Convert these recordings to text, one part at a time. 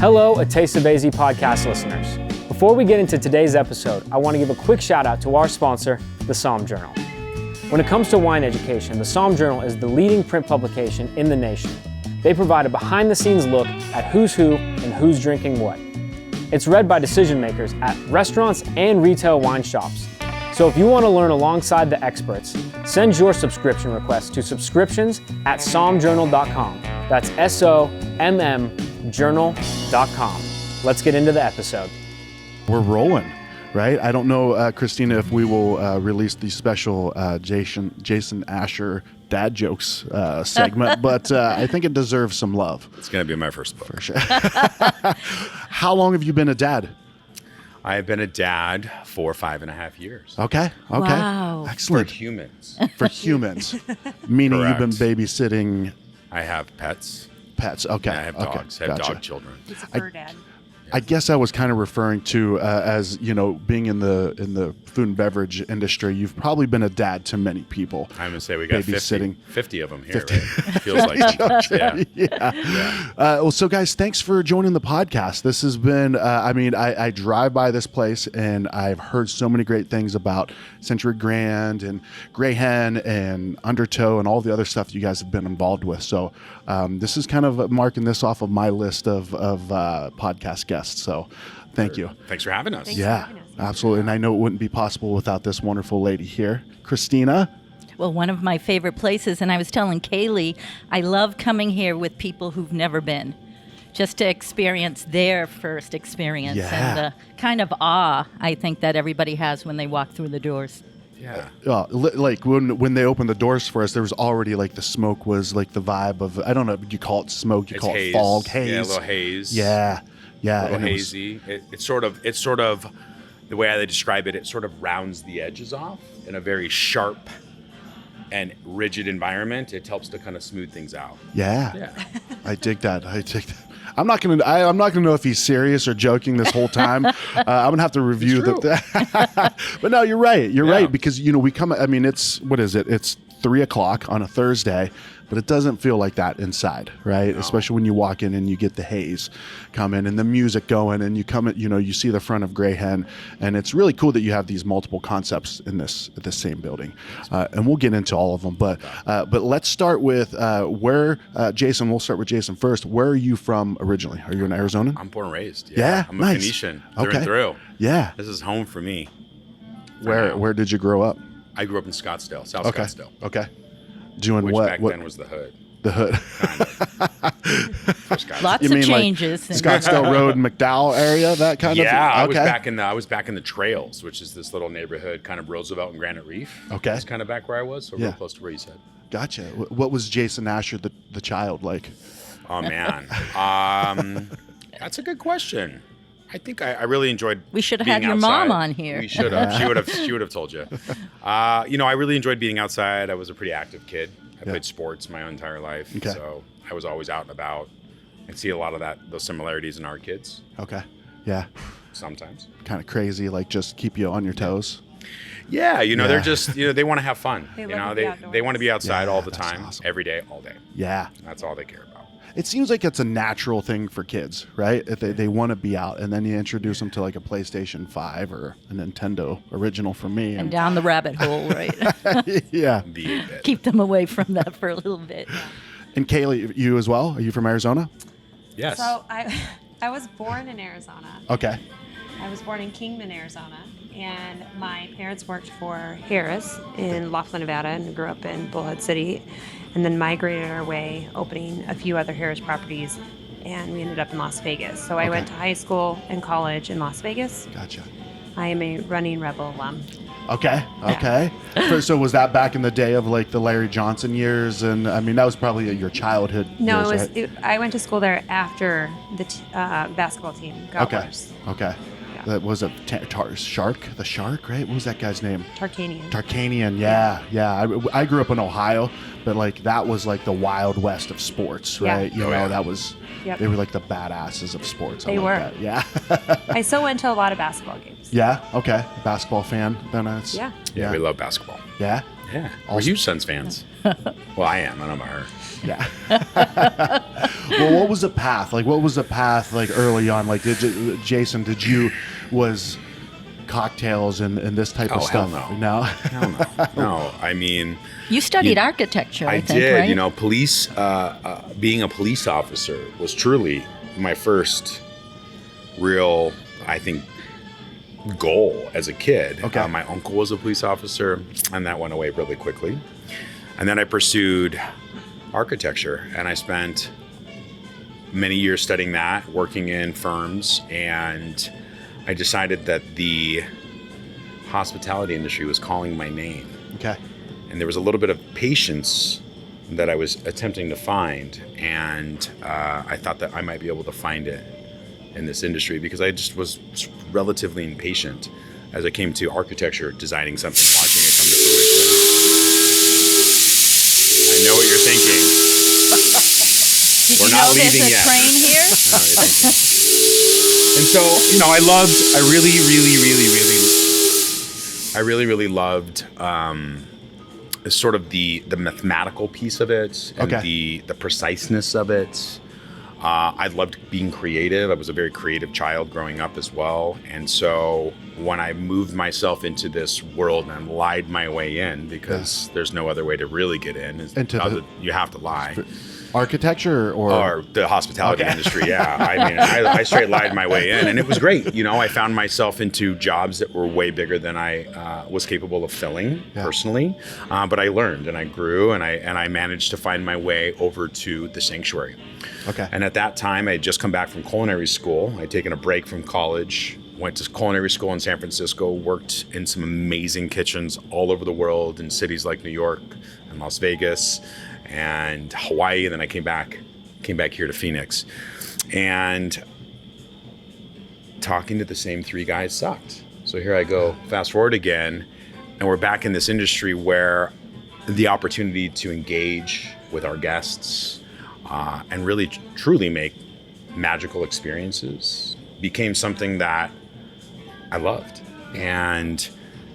Hello, A Taste of AZ podcast listeners. Before we get into today's episode, I want to give a quick shout out to our sponsor, the Somm Journal. When it comes to wine education, the Somm Journal is the leading print publication in the nation. They provide a behind-the-scenes look at who's who and who's drinking what. It's read by decision makers at restaurants and retail wine shops. So if you want to learn alongside the experts, send your subscription request to subscriptions@sommjournal.com. That's SOMM journal.com. Let's get into the episode. We're rolling, right? I don't know, Christina, if we will release the special Jason Asher dad jokes segment, but I think it deserves some love. It's going to be my first book. For sure. How long have you been a dad? I have been a dad for 5.5 years. Okay. Wow. Excellent. For humans. For humans. Meaning Correct. You've been babysitting I have pets. Okay. I have dogs. I have dog children. He's a fur dad. I guess I was kind of referring to as, you know, being in the food and beverage industry, you've probably been a dad to many people. I'm going to say we got 50 of them here. 50. Right? Feels like sometimes. Yeah. Well, so guys, thanks for joining the podcast. This has been, I drive by this place and I've heard so many great things about Century Grand and Grey Hen and UnderTow and all the other stuff you guys have been involved with. So this is kind of marking this off of my list of podcast guests. So thank you. Thanks for having us. Thanks for having us. Absolutely. And I know it wouldn't be possible without this wonderful lady here. Christina. Well, one of my favorite places, and I was telling Kailee, I love coming here with people who've never been, just to experience their first experience and the kind of awe I think that everybody has when they walk through the doors. Yeah. Like when they opened the doors for us, there was already like the smoke was like the vibe of, I don't know, you call it smoke, you call it fog, haze. Yeah, a little haze. Yeah. A little hazy. It's sort of the way I describe it, it sort of rounds the edges off in a very sharp and rigid environment. It helps to kind of smooth things out. Yeah. I dig that. I'm not gonna know if he's serious or joking this whole time. I'm gonna have to review but no, you're right. You're right, because we come. I mean, what is it? It's 3:00 on a Thursday, but it doesn't feel like that inside, right? No. Especially when you walk in and you get the haze coming and the music going, and you come in, you see the front of Grey Hen, and it's really cool that you have these multiple concepts in this same building, and we'll get into all of them. But let's start with where Jason. We'll start with Jason first. Where are you from originally? Are you an Arizonan? I'm born and raised. Yeah, I'm a nice. Phoenician through and through. Yeah. This is home for me. Where did you grow up? I grew up in Scottsdale, South Scottsdale. Okay. Doing which what? back then was the hood. The hood. Lots of changes. Like Scottsdale Road, McDowell area, that kind of. Yeah, I was back in the Trails, which is this little neighborhood, kind of Roosevelt and Granite Reef. Okay. That's kind of back where I was, so real close to where you said. Gotcha. What was Jason Asher, the child, like? Oh man, that's a good question. I think I really enjoyed. We should have being had your outside. mom on here. We should have. She would have told you. I really enjoyed being outside. I was a pretty active kid. I played sports my entire life, so I was always out and about. I see a lot of those similarities in our kids. Okay. Yeah. Sometimes. Kind of crazy, like just keep you on your toes. Yeah, they're just they want to have fun. They want to be outside all the time, awesome. every day, all day. Yeah. That's all they care about. It seems like it's a natural thing for kids, right? If they want to be out, and then you introduce them to like a PlayStation 5 or a Nintendo original for me. And down the rabbit hole, right? Yeah. Keep them away from that for a little bit. And Kailee, you as well? Are you from Arizona? Yes. So I was born in Arizona. Okay. I was born in Kingman, Arizona. And my parents worked for Harris in Laughlin, Nevada, and grew up in Bullhead City. And then migrated our way, opening a few other Harris properties, and we ended up in Las Vegas. So I went to high school and college in Las Vegas. Gotcha. I am a Running Rebel alum. Okay. So was that back in the day of like the Larry Johnson years? And I mean, that was probably your childhood No, years, it was. right? I went to school there after the basketball team got worse. Okay. Yeah. That was a shark, right? What was that guy's name? Tarkanian. Yeah. I grew up in Ohio, but like that was like the Wild West of sports, right? That was. Yep. They were like the badasses of sports. They were. That. Yeah. I still went to a lot of basketball games. Yeah. Okay. Basketball fan. Then it's. Yeah. Yeah, we love basketball. Yeah. Yeah. We're huge Suns fans. Well, I am. I don't know about her. Yeah. Well, what was the path? Like, what was the path like early on? Like, Jason, was cocktails and this type of stuff? Hell no. No. I mean, you studied architecture, I think, did. right? You know, being a police officer was truly my first real, I think, goal as a kid. Okay. My uncle was a police officer, and that went away really quickly. And then I pursued architecture, and I spent many years studying that, working in firms, and I decided that the hospitality industry was calling my name. Okay. And there was a little bit of patience that I was attempting to find, and I thought that I might be able to find it in this industry because I just was relatively impatient as I came to architecture, designing something, watching it come to fruition. I know what you're thinking. Did We're you not know there's leaving a yet. train here? I know what you're thinking. And so, you know, I really loved sort of the mathematical piece of it and the preciseness of it. I loved being creative. I was a very creative child growing up as well. And so when I moved myself into this world and lied my way in, because there's no other way to really get in, you have to lie. Architecture or the hospitality industry. Yeah. I mean, I straight lied my way in, and it was great. You know, I found myself into jobs that were way bigger than I was capable of filling personally. But I learned and I grew, and I managed to find my way over to the sanctuary. Okay. And at that time, I had just come back from culinary school. I'd taken a break from college, went to culinary school in San Francisco, worked in some amazing kitchens all over the world in cities like New York and Las Vegas and Hawaii, and then I came back here to Phoenix. And talking to the same three guys sucked. So here I go, fast forward again, and we're back in this industry where the opportunity to engage with our guests and really truly make magical experiences became something that I loved. And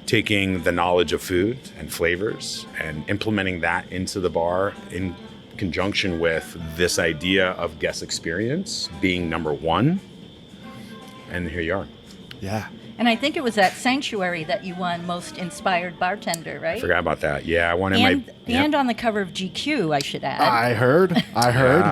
taking the knowledge of food and flavors and implementing that into the bar in conjunction with this idea of guest experience being number one. And here you are. Yeah. And I think it was at Sanctuary that you won Most Inspired Bartender, right? I forgot about that. Yeah, I won and on the cover of GQ, I should add. I heard.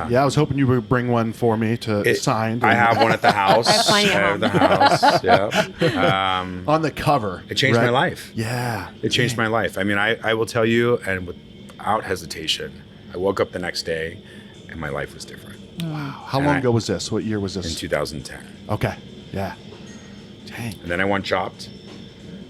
Yeah, I was hoping you would bring one for me to sign. I have one at the house. I have plenty at the house. Yeah. On the cover. It changed my life. Yeah. It changed my life. I mean, I will tell you, and without hesitation, I woke up the next day and my life was different. Wow. How long ago was this? What year was this? In 2010. Okay. Yeah. Dang. And then I won Chopped.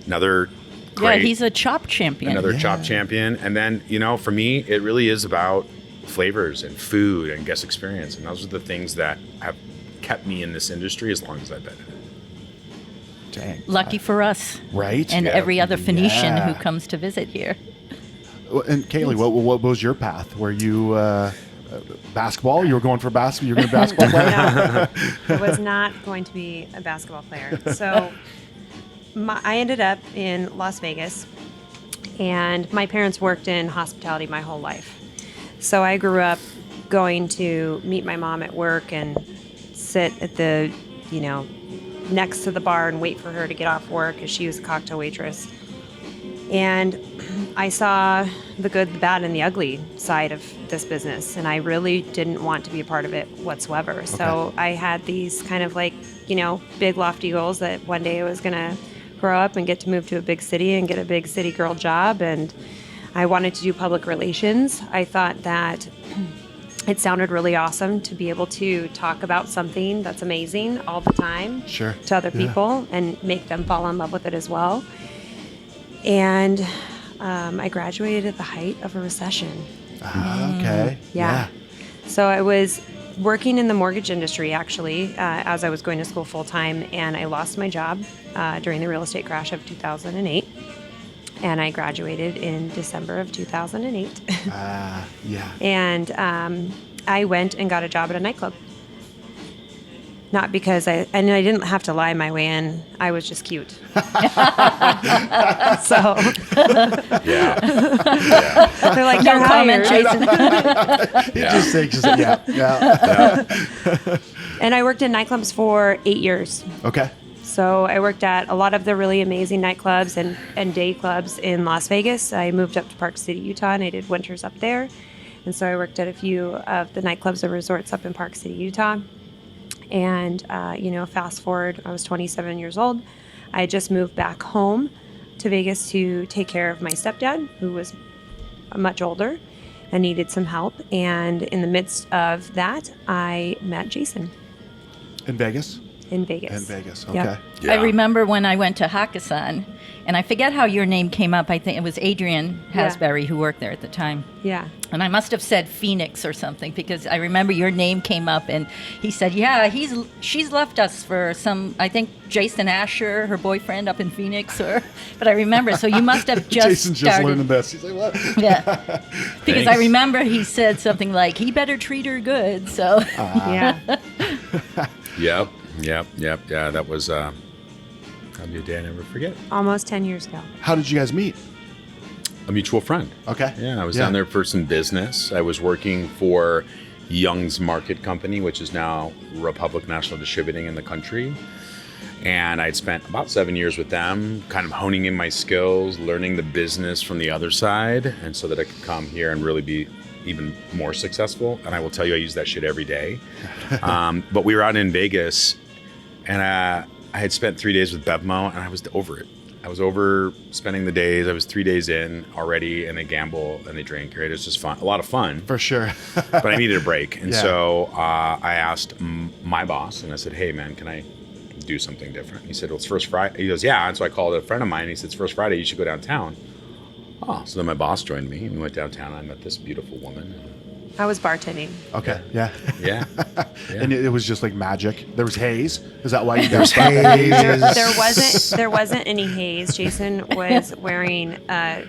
Another great. Yeah, he's a Chop champion. Another Chop champion. And then, you know, for me, it really is about flavors and food and guest experience. And those are the things that have kept me in this industry as long as I've been in it. Dang. Lucky for us. Right? And every other Phoenician Yeah. who comes to visit here. And Kailee, what was your path? Were you basketball? You were going for basketball? You were going to be a basketball player? No, I was not going to be a basketball player. So I ended up in Las Vegas, and my parents worked in hospitality my whole life. So I grew up going to meet my mom at work and sit at the, next to the bar and wait for her to get off work as she was a cocktail waitress. And I saw the good, the bad, and the ugly side of this business, and I really didn't want to be a part of it whatsoever. Okay. So I had these kind of big lofty goals that one day I was going to grow up and get to move to a big city and get a big city girl job, and I wanted to do public relations. I thought that it sounded really awesome to be able to talk about something that's amazing all the time to other people and make them fall in love with it as well. And I graduated at the height of a recession. Okay. Yeah. So I was working in the mortgage industry, actually, as I was going to school full-time, and I lost my job during the real estate crash of 2008. And I graduated in December of 2008. Yeah. And I went and got a job at a nightclub. Not because I didn't have to lie my way in. I was just cute. So Yeah. they're like, No "You're comment, hired." Jason. Yeah. And I worked in nightclubs for 8 years. Okay. So I worked at a lot of the really amazing nightclubs and day clubs in Las Vegas. I moved up to Park City, Utah, and I did winters up there. And so I worked at a few of the nightclubs and resorts up in Park City, Utah. And, fast forward, I was 27 years old. I had just moved back home to Vegas to take care of my stepdad, who was much older and needed some help. And in the midst of that, I met Jason. In Vegas? In Vegas. In Vegas, okay. Yeah. Yeah. I remember when I went to Hakkasan, and I forget how your name came up. I think it was Adrian Hasbury who worked there at the time. Yeah. And I must have said Phoenix or something, because I remember your name came up, and he said, "Yeah, she's left us for some, I think Jason Asher, her boyfriend up in Phoenix." But I remember, so you must have just Jason's just started. learning this. He's like, what? Yeah, because I Thanks. remember he said something like, "He better treat her good." So Yeah. Yep. Yeah, that was that'll be a day I never forget. Almost 10 years ago. How did you guys meet? A mutual friend. Okay. Yeah, I was down there for some business. I was working for Young's Market Company, which is now Republic National Distributing in the country. And I'd spent about 7 years with them, kind of honing in my skills, learning the business from the other side, and so that I could come here and really be even more successful. And I will tell you, I use that shit every day. But we were out in Vegas, and I had spent 3 days with Bevmo, and I was over it. I was over spending the days. I was 3 days in already, and they gamble and they drink. Right? It was just fun, a lot of fun. For sure. But I needed a break, and Yeah. so I asked my boss, and I said, "Hey, man, can I do something different?" He said, "Well, it's first Friday." He goes, "Yeah." And so I called a friend of mine. And he said, "It's first Friday. You should go downtown." Oh, so then my boss joined me, and we went downtown. And I met this beautiful woman. I was bartending. Okay. Yeah. Yeah. And it was just like magic. There was haze. Is that why you guys brought the haze? There wasn't any haze. Jason was wearing a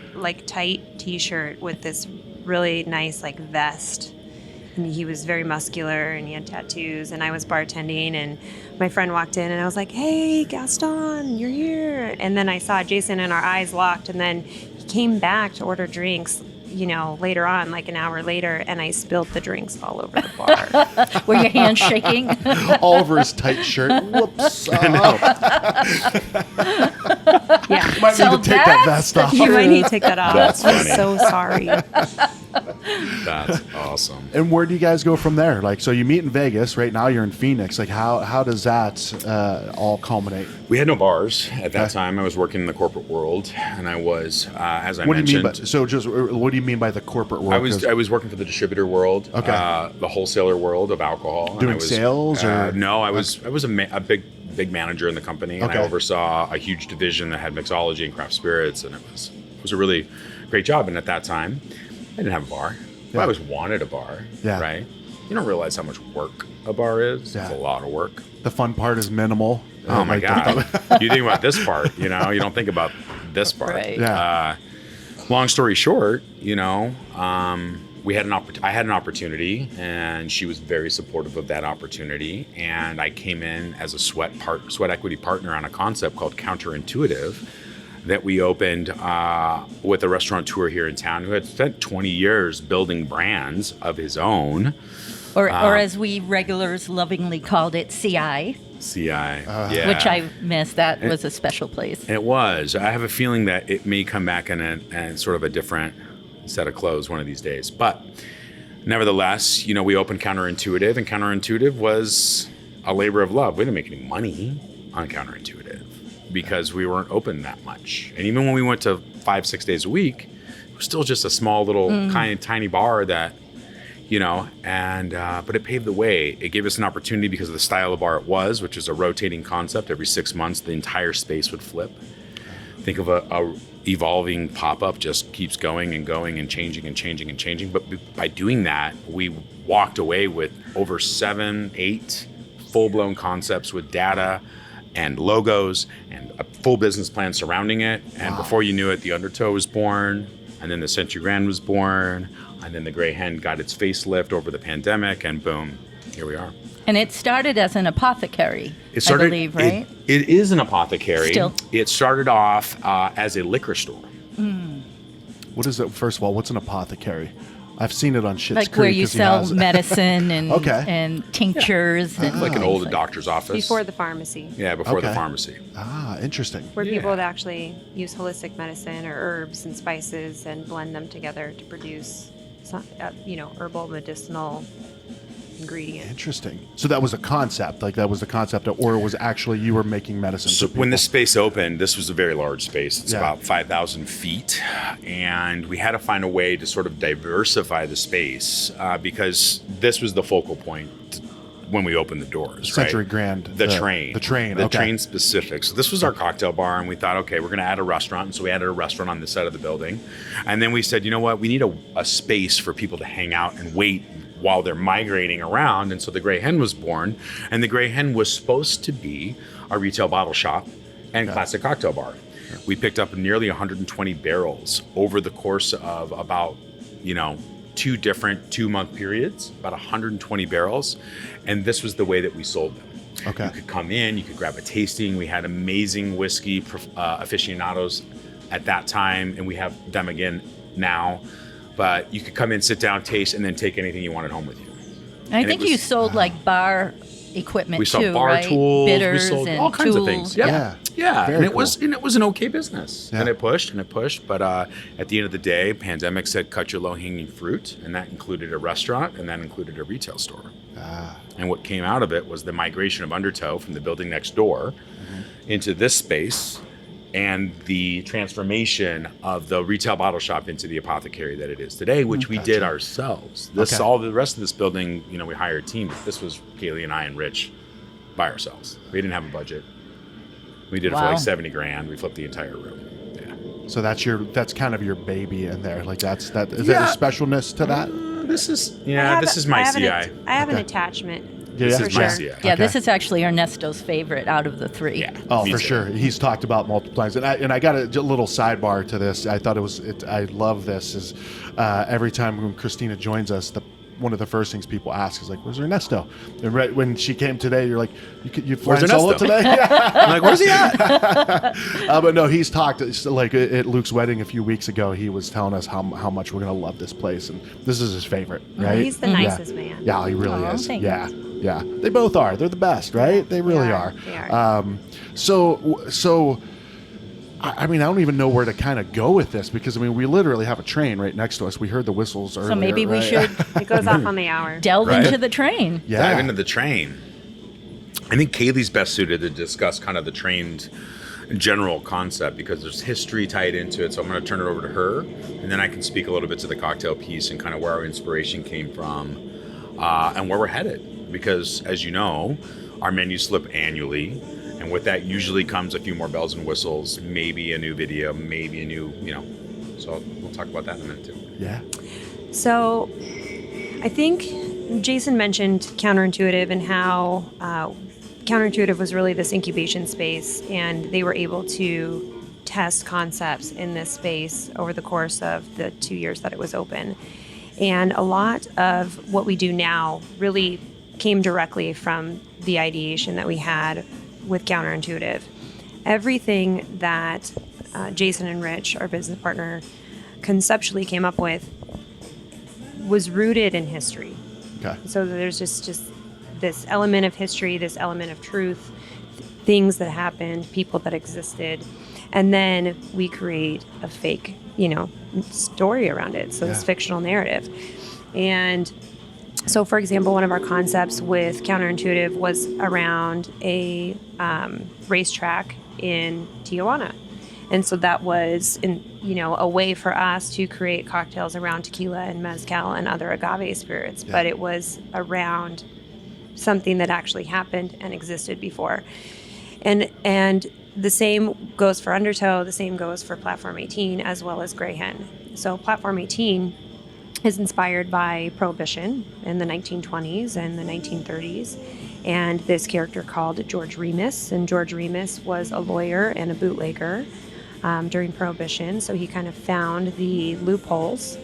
tight t-shirt with this really nice vest. And he was very muscular and he had tattoos, and I was bartending, and my friend walked in and I was like, "Hey, Gaston, you're here." And then I saw Jason and our eyes locked, and then he came back to order drinks, later on, like an hour later, and I spilled the drinks all over the bar. were your hands shaking? All over his tight shirt. Whoops. Yeah. Might need to take that vest off. You might need to take that off. That's I'm funny. so sorry. That's awesome. And where do you guys go from there? So you meet in Vegas. Right now you're in Phoenix. How does that all culminate? We had no bars at that time. I was working in the corporate world, and I was, as I What do you mentioned, mean by what do you mean by the corporate world? I was working for the distributor world, the wholesaler world of alcohol. Doing and I was, sales or no? I was a big manager in the company, and I oversaw a huge division that had mixology and craft spirits, and it was a really great job. And at that time, I didn't have a bar. Yeah. I always wanted a bar. Yeah. Right? You don't realize how much work a bar is. Yeah. It's a lot of work. the fun part is minimal. Oh my God. You think about this part, you don't think about this part. Right. Yeah. Long story short, I had an opportunity, and she was very supportive of that opportunity. And I came in as a sweat equity partner on a concept called Counterintuitive that we opened with a restaurateur here in town who had spent 20 years building brands of his own. Or as we regulars lovingly called it, CI. CI, yeah. Which I missed. That was a special place. It was. I have a feeling that it may come back in sort of a different set of clothes one of these days. But nevertheless, we opened Counterintuitive, and Counterintuitive was a labor of love. We didn't make any money on Counterintuitive because we weren't open that much. And even when we went to 5-6 days a week, it was still just a small little kind of tiny bar that, but it paved the way. It gave us an opportunity because of the style of bar it was, which is a rotating concept. Every 6 months, the entire space would flip. Think of a evolving pop-up, just keeps going and going and changing and changing and changing. But by doing that, we walked away with over 7-8 full-blown concepts with data and logos and a full business plan surrounding it. And before you knew it, the UnderTow was born, and then the Century Grand was born, and then the Grey Hen got its facelift over the pandemic, and boom, here we are. And it started as an apothecary, I believe, right? It is an apothecary. Still. It started off as a liquor store. What is it? First of all, what's an apothecary? I've seen it on Schitt's Like Creek. where you sell medicine and Okay. and tinctures. And Like an things old like- doctor's office. Before the pharmacy. Yeah, before the Okay. pharmacy. Ah, interesting. Where Yeah. people would actually use holistic medicine or herbs and spices and blend them together to produce, some, herbal medicinal ingredient. Interesting. So that was a concept, like that was the concept, or it was actually you were making medicine. So for when people? this space opened, this was a very large space. It's Yeah. about 5,000 feet. And we had to find a way to sort of diversify the space because this was the focal point when we opened the doors. Century right? Grand, The train. the train, The okay. train specific. So this was our cocktail bar, and we thought, okay, we're going to add a restaurant. And so we added a restaurant on this side of the building. And then we said, you know what? We need a space for people to hang out and wait while they're migrating around. And so the Grey Hen was born. And the Grey Hen was supposed to be a retail bottle shop and classic cocktail bar. We picked up nearly 120 barrels over the course of about, 2 different 2-month periods, about 120 barrels. And this was the way that we sold them. Okay. You could come in, you could grab a tasting. We had amazing whiskey aficionados at that time, and we have them again now. But you could come in, sit down, taste, and then take anything you wanted home with you. And I And it think you was- sold like bar equipment We too, sold bar right? tools, Bitters we sold and all kinds tools. of things. Yeah. Yeah. Very And it cool. was an okay business. Yeah. And it pushed. But at the end of the day, pandemic said cut your low-hanging fruit, and that included a restaurant, and that included a retail store. And what came out of it was the migration of UnderTow from the building next door into this space, and the transformation of the retail bottle shop into the apothecary that it is today, which we did ourselves. Okay. All the rest of this building, we hired a team, but this was Kailee and I and Rich by ourselves. We didn't have a budget. We did it for Wow. like $70,000. We flipped the entire room. Yeah. So that's kind of your baby in there. Like is Yeah. there a specialness to that? This is my CI. I have an Okay. attachment. This Yeah. is my sure. CI. Yeah, Okay. this is actually Ernesto's favorite out of the 3. Yeah. Oh, me for too. sure. He's talked about multiple times, and I got a little sidebar to this. I thought I love this. Is every time when Christina joins us, one of the first things people ask is like, "Where's Ernesto?" And right when she came today, you're like, "You flying Where's solo Ernesto?" today?" Yeah. I'm like, where's he at? But no, he's talked like at Luke's wedding a few weeks ago. He was telling us how much we're gonna love this place, and this is his favorite, right? He's the nicest man. Yeah, he really Aw, is. thanks. Yeah. They both are. They're the best, right? They really are. They are. So. I mean, I don't even know where to kind of go with this because, we literally have a train right next to us. We heard the whistles earlier. So maybe we right? should It goes off on the hour. delve Right. into the train. Yeah. Dive into the train. I think Kaylee's best suited to discuss kind of the trained general concept because there's history tied into it. So I'm going to turn it over to her, and then I can speak a little bit to the cocktail piece and kind of where our inspiration came from and where we're headed. Because as you know, our menus slip annually. And with that usually comes a few more bells and whistles, maybe a new video, maybe a new, So we'll talk about that in a minute too. Yeah. So I think Jason mentioned counterintuitive and how counterintuitive was really this incubation space, and they were able to test concepts in this space over the course of the 2 years that it was open. And a lot of what we do now really came directly from the ideation that we had with counterintuitive. Everything that Jason and Rich, our business partner, conceptually came up with was rooted in history. Okay. So there's just this element of history, this element of truth, things that happened, people that existed, and then we create a fake, story around it. So this Yeah. fictional narrative. And so, for example, one of our concepts with counterintuitive was around a racetrack in Tijuana. And so that was, a way for us to create cocktails around tequila and mezcal and other agave spirits. Yeah. But it was around something that actually happened and existed before. And the same goes for UnderTow, the same goes for Platform 18, as well as Grey Hen. So Platform 18 is inspired by Prohibition in the 1920s and the 1930s, and this character called George Remus. And George Remus was a lawyer and a bootlegger during Prohibition, so he kind of found the loopholes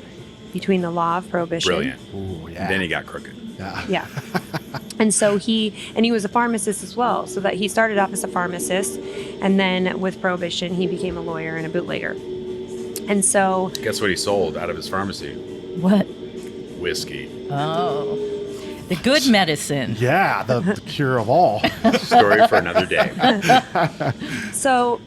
between the law of Prohibition. Brilliant. Ooh, yeah. Then he got crooked. Yeah. And so he was a pharmacist as well. So that he started off as a pharmacist, and then with Prohibition, he became a lawyer and a bootlegger. And so, guess what he sold out of his pharmacy? What? Whiskey. Oh, the good medicine. Yeah, the cure of all. Story for another day. So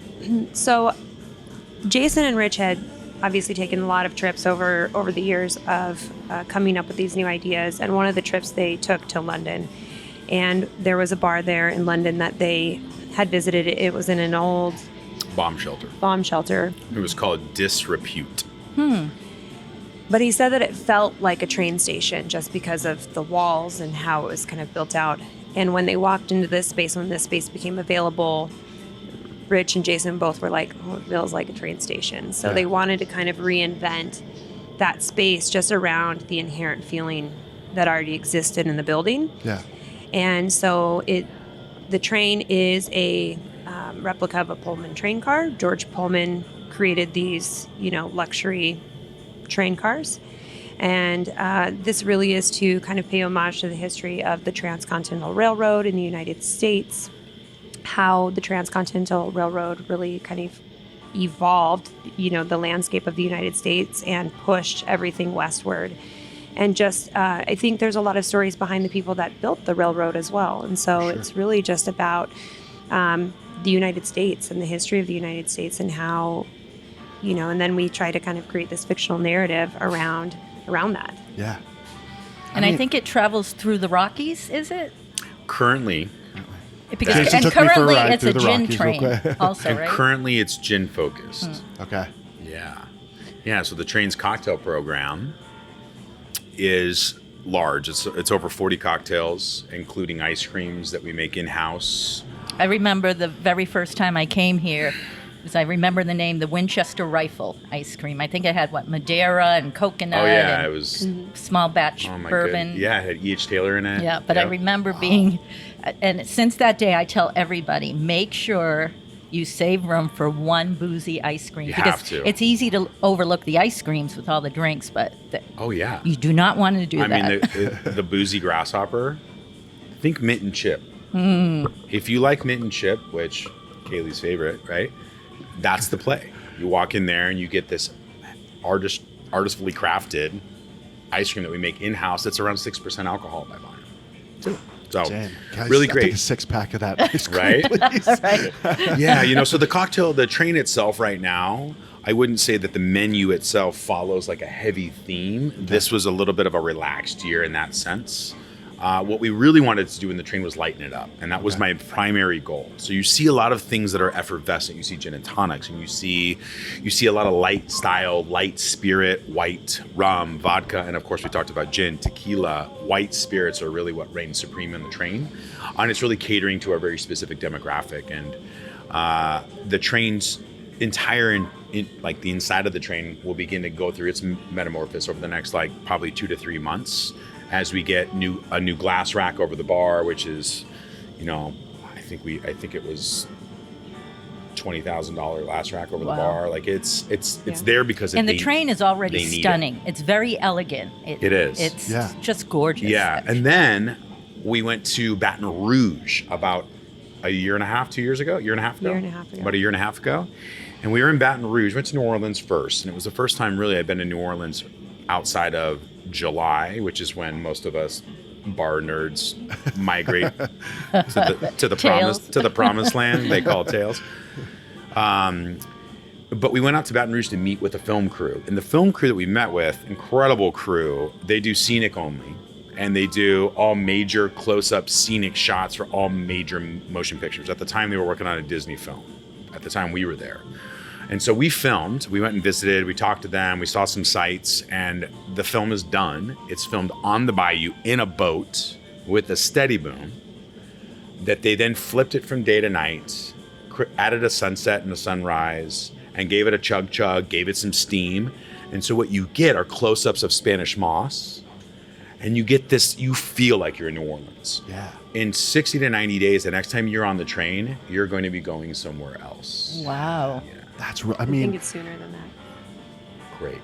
Jason and Rich had obviously taken a lot of trips over the years of coming up with these new ideas. And one of the trips they took to London, and there was a bar there in London that they had visited. It was in an old Bomb shelter. It was called Disrepute. But he said that it felt like a train station just because of the walls and how it was kind of built out. And when they walked into this space, when this space became available, Rich and Jason both were like, oh, it feels like a train station. So they wanted to kind of reinvent that space just around the inherent feeling that already existed in the building. Yeah. And so the train is a replica of a Pullman train car. George Pullman created these, luxury train cars. And this really is to kind of pay homage to the history of the Transcontinental Railroad in the United States, how the Transcontinental Railroad really kind of evolved, the landscape of the United States and pushed everything westward. And just, I think there's a lot of stories behind the people that built the railroad as well. And so it's really just about the United States and the history of the United States and how, and then we try to kind of create this fictional narrative around that. Yeah. And I think it travels through the Rockies, is it? Currently. Because Jason and took me for a currently ride it's a through the gin Rockies train real quick. also, And right? currently it's gin focused. Okay. Yeah, so the train's cocktail program is large. It's over 40 cocktails, including ice creams that we make in-house. I remember the very first time I came here, because I remember the name, the Winchester Rifle ice cream. I think it had, Madeira and coconut and it was small batch bourbon. Yeah, it had E.H. Taylor in it. Yeah, but I remember being, and since that day I tell everybody, make sure you save room for one boozy ice cream. You because have to. It's easy to overlook the ice creams with all the drinks, but you do not want to do that. I mean, the boozy grasshopper, think mint and chip. If you like mint and chip, which Kaylee's favorite, right? That's the play. You walk in there and you get this artistfully crafted ice cream that we make in-house that's around 6% alcohol by volume. So Guys, really I'll great. take a 6-pack of that ice cream, Right? please. Right. Yeah, so the train itself right now, I wouldn't say that the menu itself follows like a heavy theme. This was a little bit of a relaxed year in that sense. What we really wanted to do in the train was lighten it up, and that was my primary goal. So you see a lot of things that are effervescent. You see gin and tonics, and you see a lot of light style, light spirit, white rum, vodka, and of course we talked about gin, tequila. White spirits are really what reigns supreme in the train, and it's really catering to our very specific demographic. And the train's entire the inside of the train will begin to go through its metamorphosis over the next probably 2 to 3 months. As we get a new glass rack over the bar, which is, I think it was $20,000 glass rack over the bar. It's there because the train is already stunning. It's very elegant. It is. It's just gorgeous. Yeah, and then we went to Baton Rouge about a year and a half ago. About a year and a half ago, and we were in Baton Rouge. Went to New Orleans first, and it was the first time really I'd been to New Orleans outside of July, which is when most of us bar nerds migrate to the promised land. They call it tails. But we went out to Baton Rouge to meet with a film crew, and the film crew that we met with, incredible crew. They do scenic only, and they do all major close-up scenic shots for all major motion pictures. At the time, they were working on a Disney film. At the time we were there. And so we filmed, we went and visited, we talked to them, we saw some sights, and the film is done. It's filmed on the bayou in a boat with a steady boom that they then flipped it from day to night, added a sunset and a sunrise, and gave it a chug, gave it some steam. And so what you get are close-ups of Spanish moss, and you get this, you feel like you're in New Orleans. Yeah. In 60 to 90 days, the next time you're on the train, you're going to be going somewhere else. Wow. Yeah. That's I think it's sooner than that. great.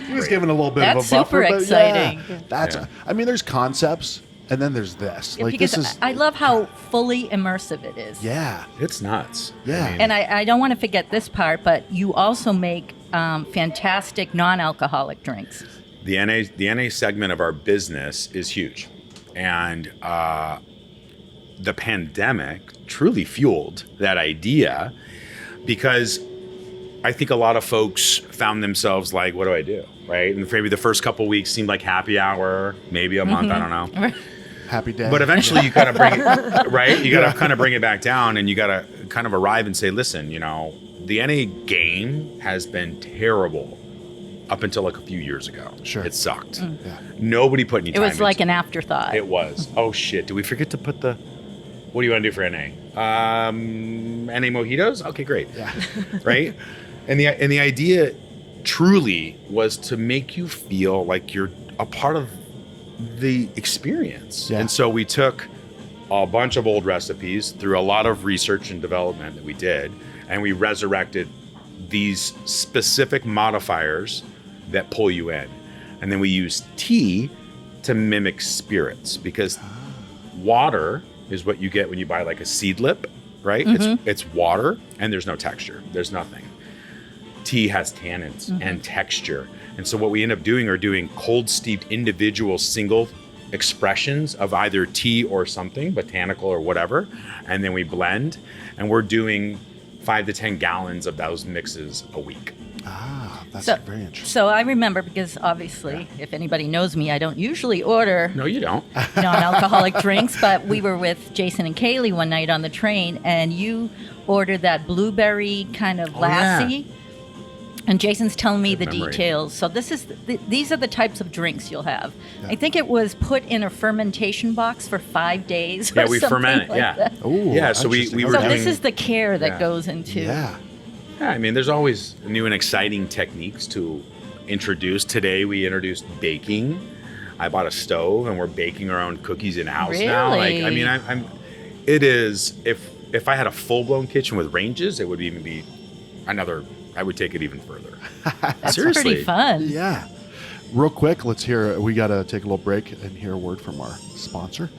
He was given a little bit That's of a buffer. super but exciting. Yeah, I mean, there's concepts, and then there's this. Like because this is. I love how fully immersive it is. Yeah. It's nuts. Yeah. I mean, And I don't want to forget this part, but you also make fantastic non-alcoholic drinks. the NA segment of our business is huge, and the pandemic truly fueled that idea, because I think a lot of folks found themselves like, what do I do? Right? And maybe the first couple weeks seemed like happy hour, maybe a month, I don't know. Happy day. But eventually you got to bring it, right? You got to kind of bring it back down, and you got to kind of arrive and say, listen, you know, the NA game has been terrible up until like a few years ago. Sure. It sucked. Yeah. Nobody put any It time was like into an afterthought. It was. Oh shit. Did we forget to put what do you want to do for NA? NA mojitos? Okay, great. Yeah. Right? And the idea truly was to make you feel like you're a part of the experience. Yeah. And so we took a bunch of old recipes through a lot of research and development that we did, and we resurrected these specific modifiers that pull you in. And then we used tea to mimic spirits, because water is what you get when you buy like a seed lip, right? It's water and there's no texture. There's nothing. Tea has tannins and texture. And so what we end up doing are doing cold steeped individual single expressions of either tea or something, botanical or whatever. And then we blend, and we're doing 5 to 10 gallons of those mixes a week. Ah, that's So, very interesting. so I remember, because obviously, if anybody knows me, I don't usually order No, you don't. non-alcoholic drinks, but we were with Jason and Kailee one night on the train, and you ordered that blueberry kind of lassie. And Jason's telling me the memory. details. So these are the types of drinks you'll have. I think it was put in a fermentation box for 5 days. Yeah, or we something ferment it. like Yeah. that. Ooh, Yeah, so we interesting. were So doing. this is the care that Yeah. goes into. Yeah. Yeah, I mean, there's always new and exciting techniques to introduce. Today we introduced baking. I bought a stove, and we're baking our own cookies in house now. Like, I Really? mean, it is. If I had a full blown kitchen with ranges, it would even be another. I would take it even further. That's Seriously. pretty fun. Yeah. Real quick, let's hear. We got to take a little break and hear a word from our sponsor.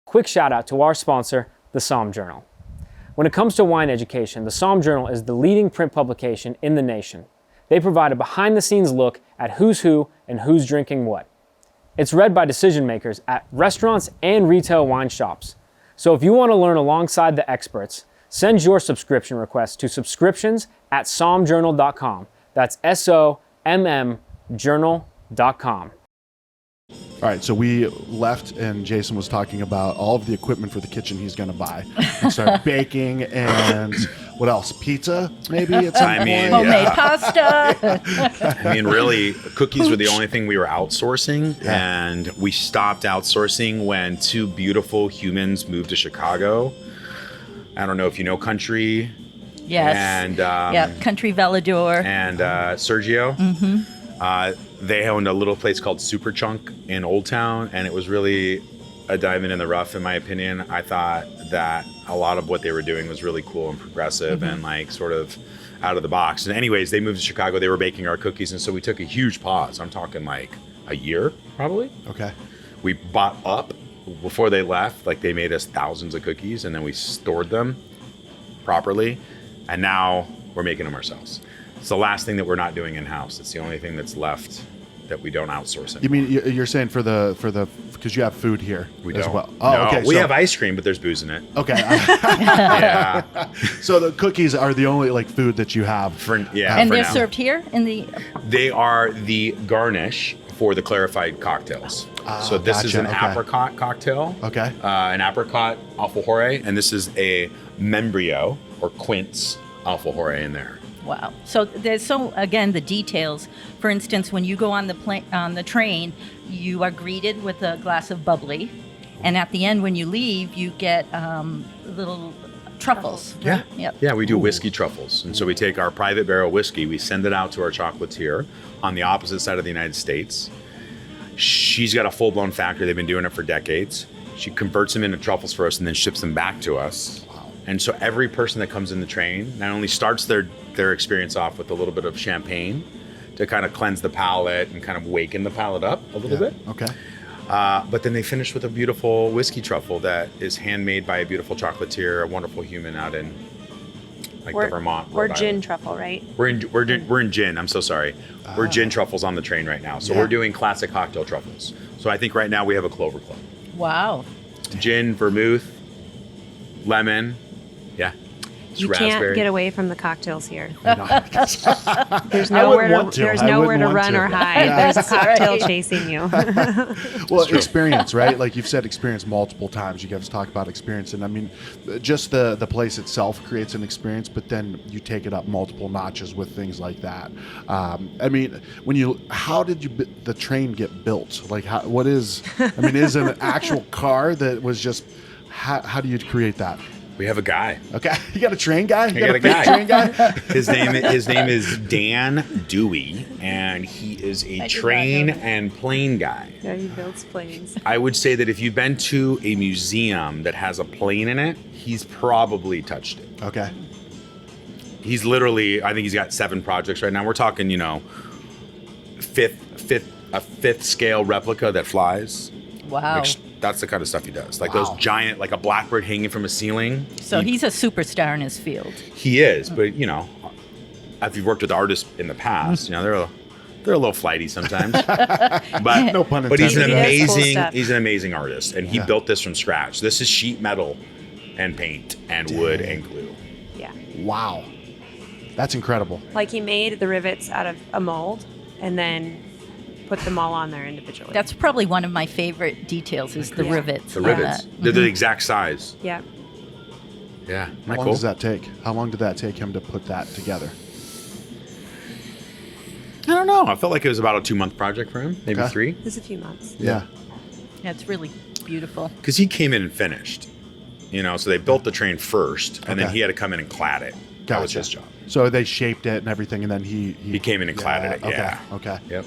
Quick shout out to our sponsor, the Somm Journal. When it comes to wine education, the Somm Journal is the leading print publication in the nation. They provide a behind-the-scenes look at who's who and who's drinking what. It's read by decision makers at restaurants and retail wine shops. So if you want to learn alongside the experts, send your subscription request to subscriptions@sommjournal.com. That's SOMM journal.com. All right, so we left, and Jason was talking about all of the equipment for the kitchen he's going to buy. And start baking, and what else? Pizza, maybe at some I mean, point? Homemade pasta. I mean, really, cookies were the only thing we were outsourcing, and we stopped outsourcing when 2 beautiful humans moved to Chicago. I don't know if you know Country. Yes. And Country Velador. and Sergio. They owned a little place called Super Chunk in Old Town, and it was really a diamond in the rough, in my opinion. I thought that a lot of what they were doing was really cool and progressive and like sort of out of the box. And anyways, they moved to Chicago. They were baking our cookies, and so we took a huge pause. I'm talking like a year, probably. Okay. We bought up before they left. Like, they made us thousands of cookies, and then we stored them properly, and now we're making them ourselves. It's the last thing that we're not doing in-house. It's the only thing that's left that we don't outsource it. You mean you're saying because you have food here We as don't. well? Oh, No, okay. we so- have ice cream, but there's booze in it. Okay. Yeah. So the cookies are the only like food that you have. And for they're now. served here in the. They are the garnish for the clarified cocktails. So this is gotcha. an Okay. apricot cocktail. Okay. An apricot alfajore, and this is a membrio or quince alfajore in there. Wow. So there's again the details. For instance, when you go on the train, you are greeted with a glass of bubbly, and at the end when you leave, you get little truffles. Yeah. Yep. Yeah, we do whiskey truffles. And so we take our private barrel whiskey, we send it out to our chocolatier on the opposite side of the United States. She's got a full-blown factory. They've been doing it for decades. She converts them into truffles for us and then ships them back to us. And so every person that comes in the train not only starts their experience off with a little bit of champagne to kind of cleanse the palate and kind of waken the palate up a little bit. Okay. But then they finish with a beautiful whiskey truffle that is handmade by a beautiful chocolatier, a wonderful human out in the Vermont. Or Rhode gin Island. truffle, right? We're in gin. I'm so sorry. We're gin truffles on the train right now. So we're doing classic cocktail truffles. So I think right now we have a Clover Club. Wow. Gin, vermouth, lemon. Yeah. It's You raspberry. can't get away from the cocktails here. I There's wouldn't nowhere want to. to. There's I nowhere wouldn't to want run to. or hide. Yeah. There's a That's cocktail right. chasing you. Well, experience, right? Like you've said, experience multiple times. You guys talk about experience, and I mean, just the place itself creates an experience, but then you take it up multiple notches with things like that. I mean, how did the train get built? Like, is it an actual car that was just? How do you create that? We have a guy. Okay, you got a train guy. I got a guy. Train guy. His name is Dan Dewey, and he is a train and plane guy. Yeah, he builds planes. I would say that if you've been to a museum that has a plane in it, he's probably touched it. Okay. He's literally, I think he's got 7 projects right now. We're talking, fifth scale replica that flies. Wow. That's the kind of stuff he does. Like Wow. those giant, like a blackbird hanging from a ceiling. So he's a superstar in his field. He is, but if you've worked with artists in the past, they're a little flighty sometimes. But No pun But he's an intended. He does cool amazing stuff. he's an amazing artist, and he Yeah. built this from scratch. This is sheet metal and paint and wood and glue. Yeah. Wow, that's incredible. Like he made the rivets out of a mold and then put them all on there individually. That's probably one of my favorite details is the rivets. The on rivets, that. they're the exact size. yeah. Yeah, How not long cool. does that take? How long did that take him to put that together? I don't know. I felt like it was about a 2-month project for him, maybe Okay. 3, Just a few months. Yeah. Yeah, it's really beautiful. because he came in and finished. So they built the train first, and then Okay. he had to come in and clad it. That was Gotcha. his job. So they shaped it and everything, and then he came in and cladded it, Okay. yeah. Okay. Yep.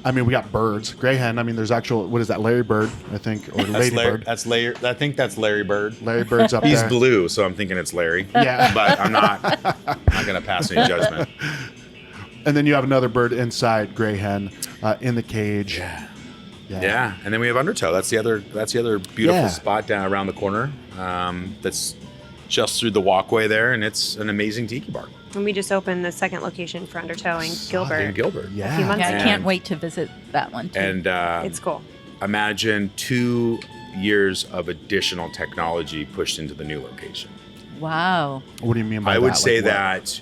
I mean, we got birds. Grey Hen. I mean, there's actual. What is that? Larry Bird, I think, or Lady Bird. I think that's Larry Bird. Larry Bird's up He's there. blue, so I'm thinking it's Larry. Yeah. But I'm not going to pass any judgment. And then you have another bird inside Grey Hen in the cage. Yeah. And then we have UnderTow. That's the other beautiful Yeah. spot down around the corner. That's just through the walkway there, and it's an amazing tiki bar. And we just opened the second location for UnderTow in Gilbert. In Gilbert. Yeah. A few months Yeah, I ago. can't wait to visit that one too. And It's cool. imagine 2 years of additional technology pushed into the new location. Wow. What do you mean by that? I would say Like what? that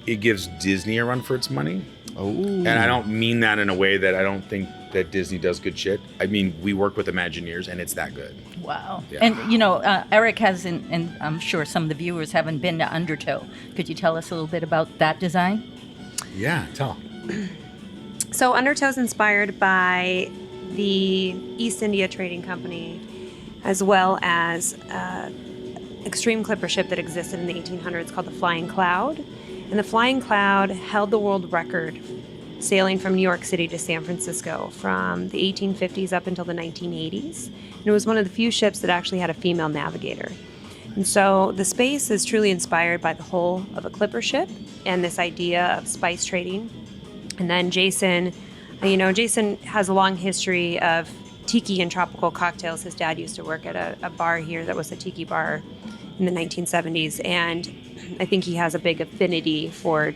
it gives Disney a run for its money. Oh. And I don't mean that in a way that I don't think that Disney does good shit. I mean, we work with Imagineers, and it's that good. Wow. Yeah. And, Eric hasn't, and I'm sure some of the viewers haven't been to UnderTow. Could you tell us a little bit about that design? Yeah, tell. So UnderTow is inspired by the East India Trading Company, as well as extreme clipper ship that existed in the 1800s called the Flying Cloud. And the Flying Cloud held the world record sailing from New York City to San Francisco from the 1850s up until the 1980s. And it was one of the few ships that actually had a female navigator. And so the space is truly inspired by the hull of a clipper ship and this idea of spice trading. And then Jason has a long history of tiki and tropical cocktails. His dad used to work at a bar here that was a tiki bar in the 1970s. And I think he has a big affinity for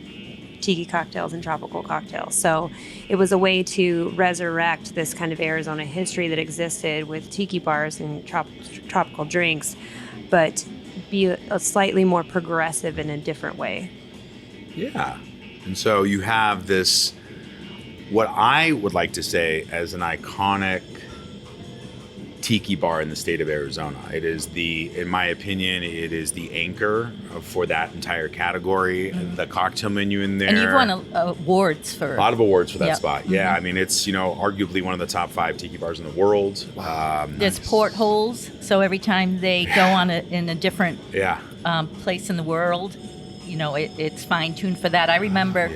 tiki cocktails and tropical cocktails. So it was a way to resurrect this kind of Arizona history that existed with tiki bars and tropical drinks, but be a slightly more progressive in a different way. Yeah. And so you have this, what I would like to say as an iconic tiki bar in the state of Arizona. It is in my opinion, it is the anchor for that entire category. The cocktail menu in there. And you've won awards for... A lot of awards for that Yep. spot. Yeah, I mean, it's, arguably one of the top 5 tiki bars in the world. There's portholes, so every time they go on in a different Yeah. place in the world, it's fine-tuned for that. I remember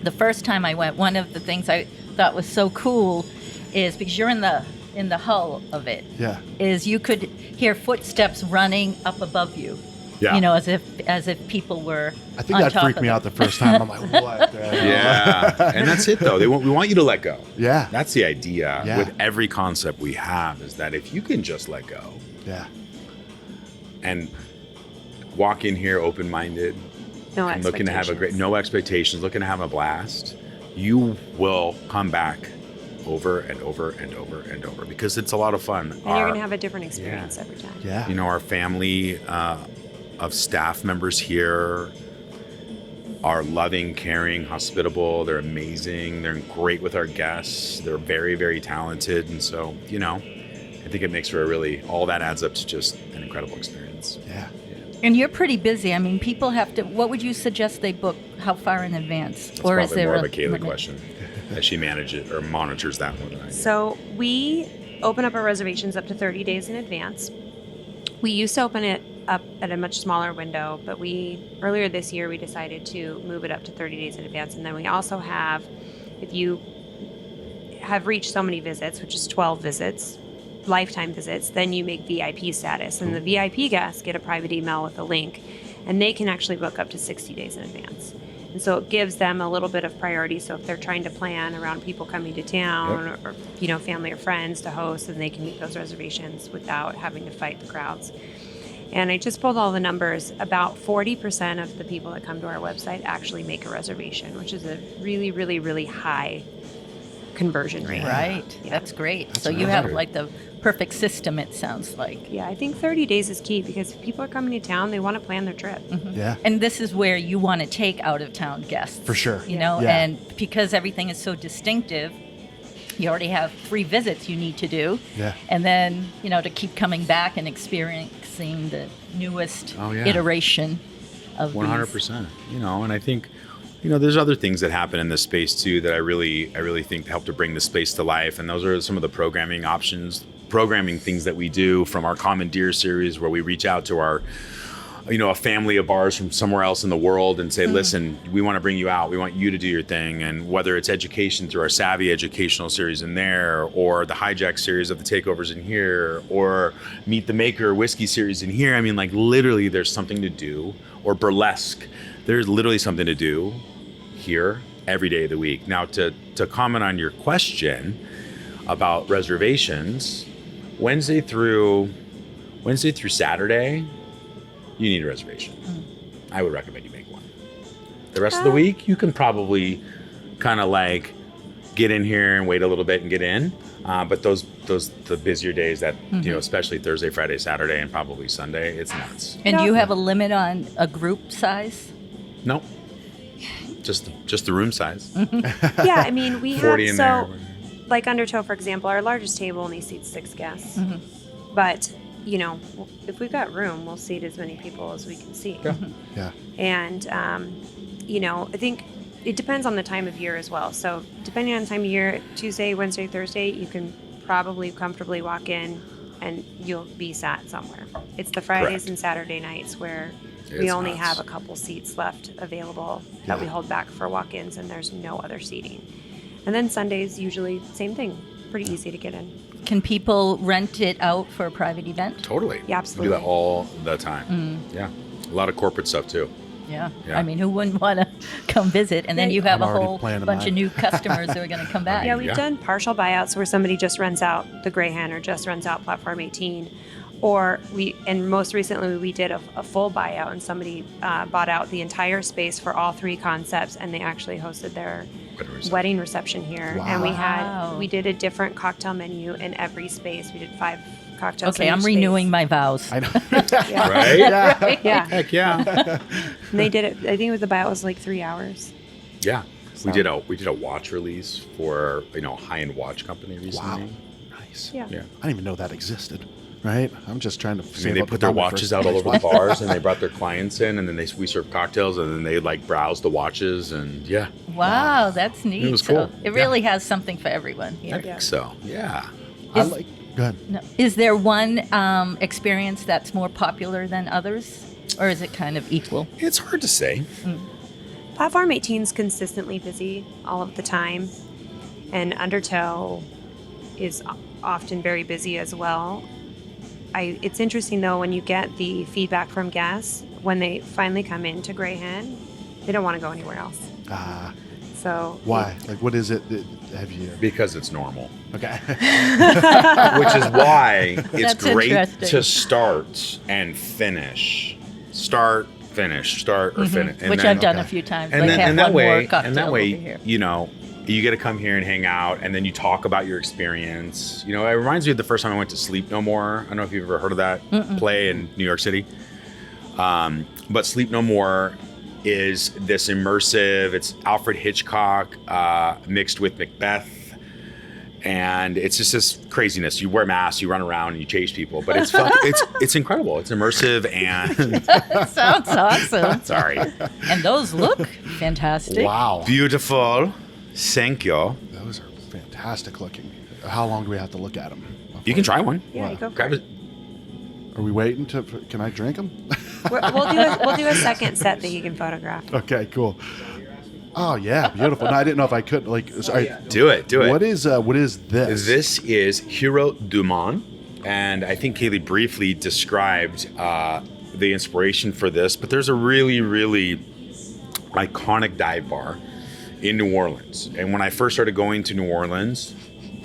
the first time I went, one of the things I thought was so cool is because you're in the in the hull of it Yeah. is you could hear footsteps running up above you. Yeah. You know, as if people were. I think on that top freaked of me them. out the first time. I'm like, what? The hell? Yeah, and that's it though. We want you to let go. Yeah. That's the idea Yeah. with every concept we have, is that if you can just let go Yeah. and walk in here open-minded No and looking to have a great, expectations. no expectations, looking to have a blast, you will come back over and over and over and over, because it's a lot of fun. And you're going to have a different experience every time. Yeah. You know, our family of staff members here are loving, caring, hospitable. They're amazing. They're great with our guests. They're very, very talented. And so, you know, I think it makes for a really, all that adds up to just an incredible experience. Yeah. And you're pretty busy. I mean, people have to. What would you suggest they book? How far in advance? That's or is probably there more of a Kaylee limit? question, as she manages or monitors that more than I do. So we open up our reservations up to 30 days in advance. We used to open it up at a much smaller window, but earlier this year we decided to move it up to 30 days in advance. And then we also have, if you have reached so many visits, which is 12 visits, lifetime visits, then you make VIP status. And the VIP guests get a private email with a link, and they can actually book up to 60 days in advance. And so it gives them a little bit of priority. So if they're trying to plan around people coming to town or you know, family or friends to host, then they can make those reservations without having to fight the crowds. And I just pulled all the numbers. About 40% of the people that come to our website actually make a reservation, which is a really, really, really high conversion rate. Right. Yeah. That's great. That's So you have amazing. like the perfect system, it sounds like. Yeah, I think 30 days is key, because if people are coming to town, they want to plan their trip. Yeah. And this is where you want to take out of town guests. For sure. You know, Yeah. and because everything is so distinctive, you already have 3 visits you need to do. Yeah. And then, you know, to keep coming back and experiencing the newest Oh, yeah. iteration of these. 100%. You know, and I think, you know, there's other things that happen in this space too that I really think help to bring the space to life. And those are some of the programming things that we do, from our Commandeer series, where we reach out to our, you know, a family of bars from somewhere else in the world and say, listen, we want to bring you out. We want you to do your thing. And whether it's education through our Savvy educational series in there, or the Hijack series of the takeovers in here, or Meet the Maker whiskey series in here. I mean, like, literally there's something to do, or burlesque. There's literally something to do here every day of the week. Now, to comment on your question about reservations, Wednesday through Saturday, you need a reservation. I would recommend you make one. The rest of the week, you can probably kind of like get in here and wait a little bit and get in. But the busier days that, you know, especially Thursday, Friday, Saturday, and probably Sunday, it's nuts. And do you have a limit on a group size? Nope. Just the room size. Yeah, I mean, we 40 have, in so, there. like UnderTow, for example, our largest table only seats 6 guests. But, you know, if we've got room, we'll seat as many people as we can seat. Yeah. And, you know, I think it depends on the time of year as well. So depending on the time of year, Tuesday, Wednesday, Thursday, you can probably comfortably walk in and you'll be sat somewhere. It's the Fridays Correct. and Saturday nights where we It's only nuts. have a couple seats left available that we Yeah. hold back for walk-ins, and there's no other seating. And then Sundays, usually same thing, pretty easy to get in. Can people rent it out for a private event? Totally. Yeah, absolutely. We do that all the time. Yeah. A lot of corporate stuff too. Yeah. Yeah. I mean, who wouldn't want to come visit? And then you have I'm a already whole planning bunch mine. of new customers who are going to come back. Yeah, we've Yeah. done partial buyouts where somebody just rents out the Grey Hen or just rents out Platform 18. Or and most recently we did a full buyout, and somebody bought out the entire space for all 3 concepts, and they actually hosted their wedding reception here. And Wow. we did a different cocktail menu in every space. We did 5 cocktails. Okay, in I'm each renewing space. my vows. I know. Yeah. Right? Yeah. Yeah, Heck yeah. and they did it. I think the buyout was like 3 hours. Yeah. So- We did a watch release for, you know, a high-end watch company recently. Wow. Nice. Yeah. Yeah. I didn't even know that existed. Right? I'm just trying to I save mean, they up put to their buy my watches first out all over watch. the bars, and they brought their clients in, and then we served cocktails, and then they like browse the watches, and yeah, Wow, that's neat. It was So cool. it really has something for everyone I here. think so. Yeah. I like. Go ahead. No. Is there one experience that's more popular than others? Or is it kind of equal? It's hard to say. Platform 18 is consistently busy all of the time, and UnderTow is often very busy as well. It's interesting though when you get the feedback from guests when they finally come into Grey Hen, they don't want to go anywhere else. So why? Like, what is it that have you? Because it's normal. Okay. Which is why it's That's great interesting. to start and finish. Start, finish, start or finish. And Which then- I've done a few times. And like then have and that one more way, cocktail and that way, over here. you know, you get to come here and hang out, and then you talk about your experience. You know, it reminds me of the first time I went to Sleep No More. I don't know if you've ever heard of that play in New York City. But Sleep No More is this immersive. It's Alfred Hitchcock mixed with Macbeth. And it's just this craziness. You wear masks, you run around, and you chase people. But it's incredible. It's immersive and Sounds awesome. sorry, And those look fantastic. Wow. beautiful. Thank you. Those are fantastic looking. How long do we have to look at them? You can try one. yeah, you go for Grab it. Are we waiting to? Can I drink them? We'll do a second set that you can photograph. Okay, cool. Oh yeah, beautiful. No, I didn't know if I could. Like, sorry. Do it. What is this? This is Hero du Monde, and I think Kailee briefly described the inspiration for this. But there's a really, really iconic dive bar in New Orleans, and when I first started going to New Orleans,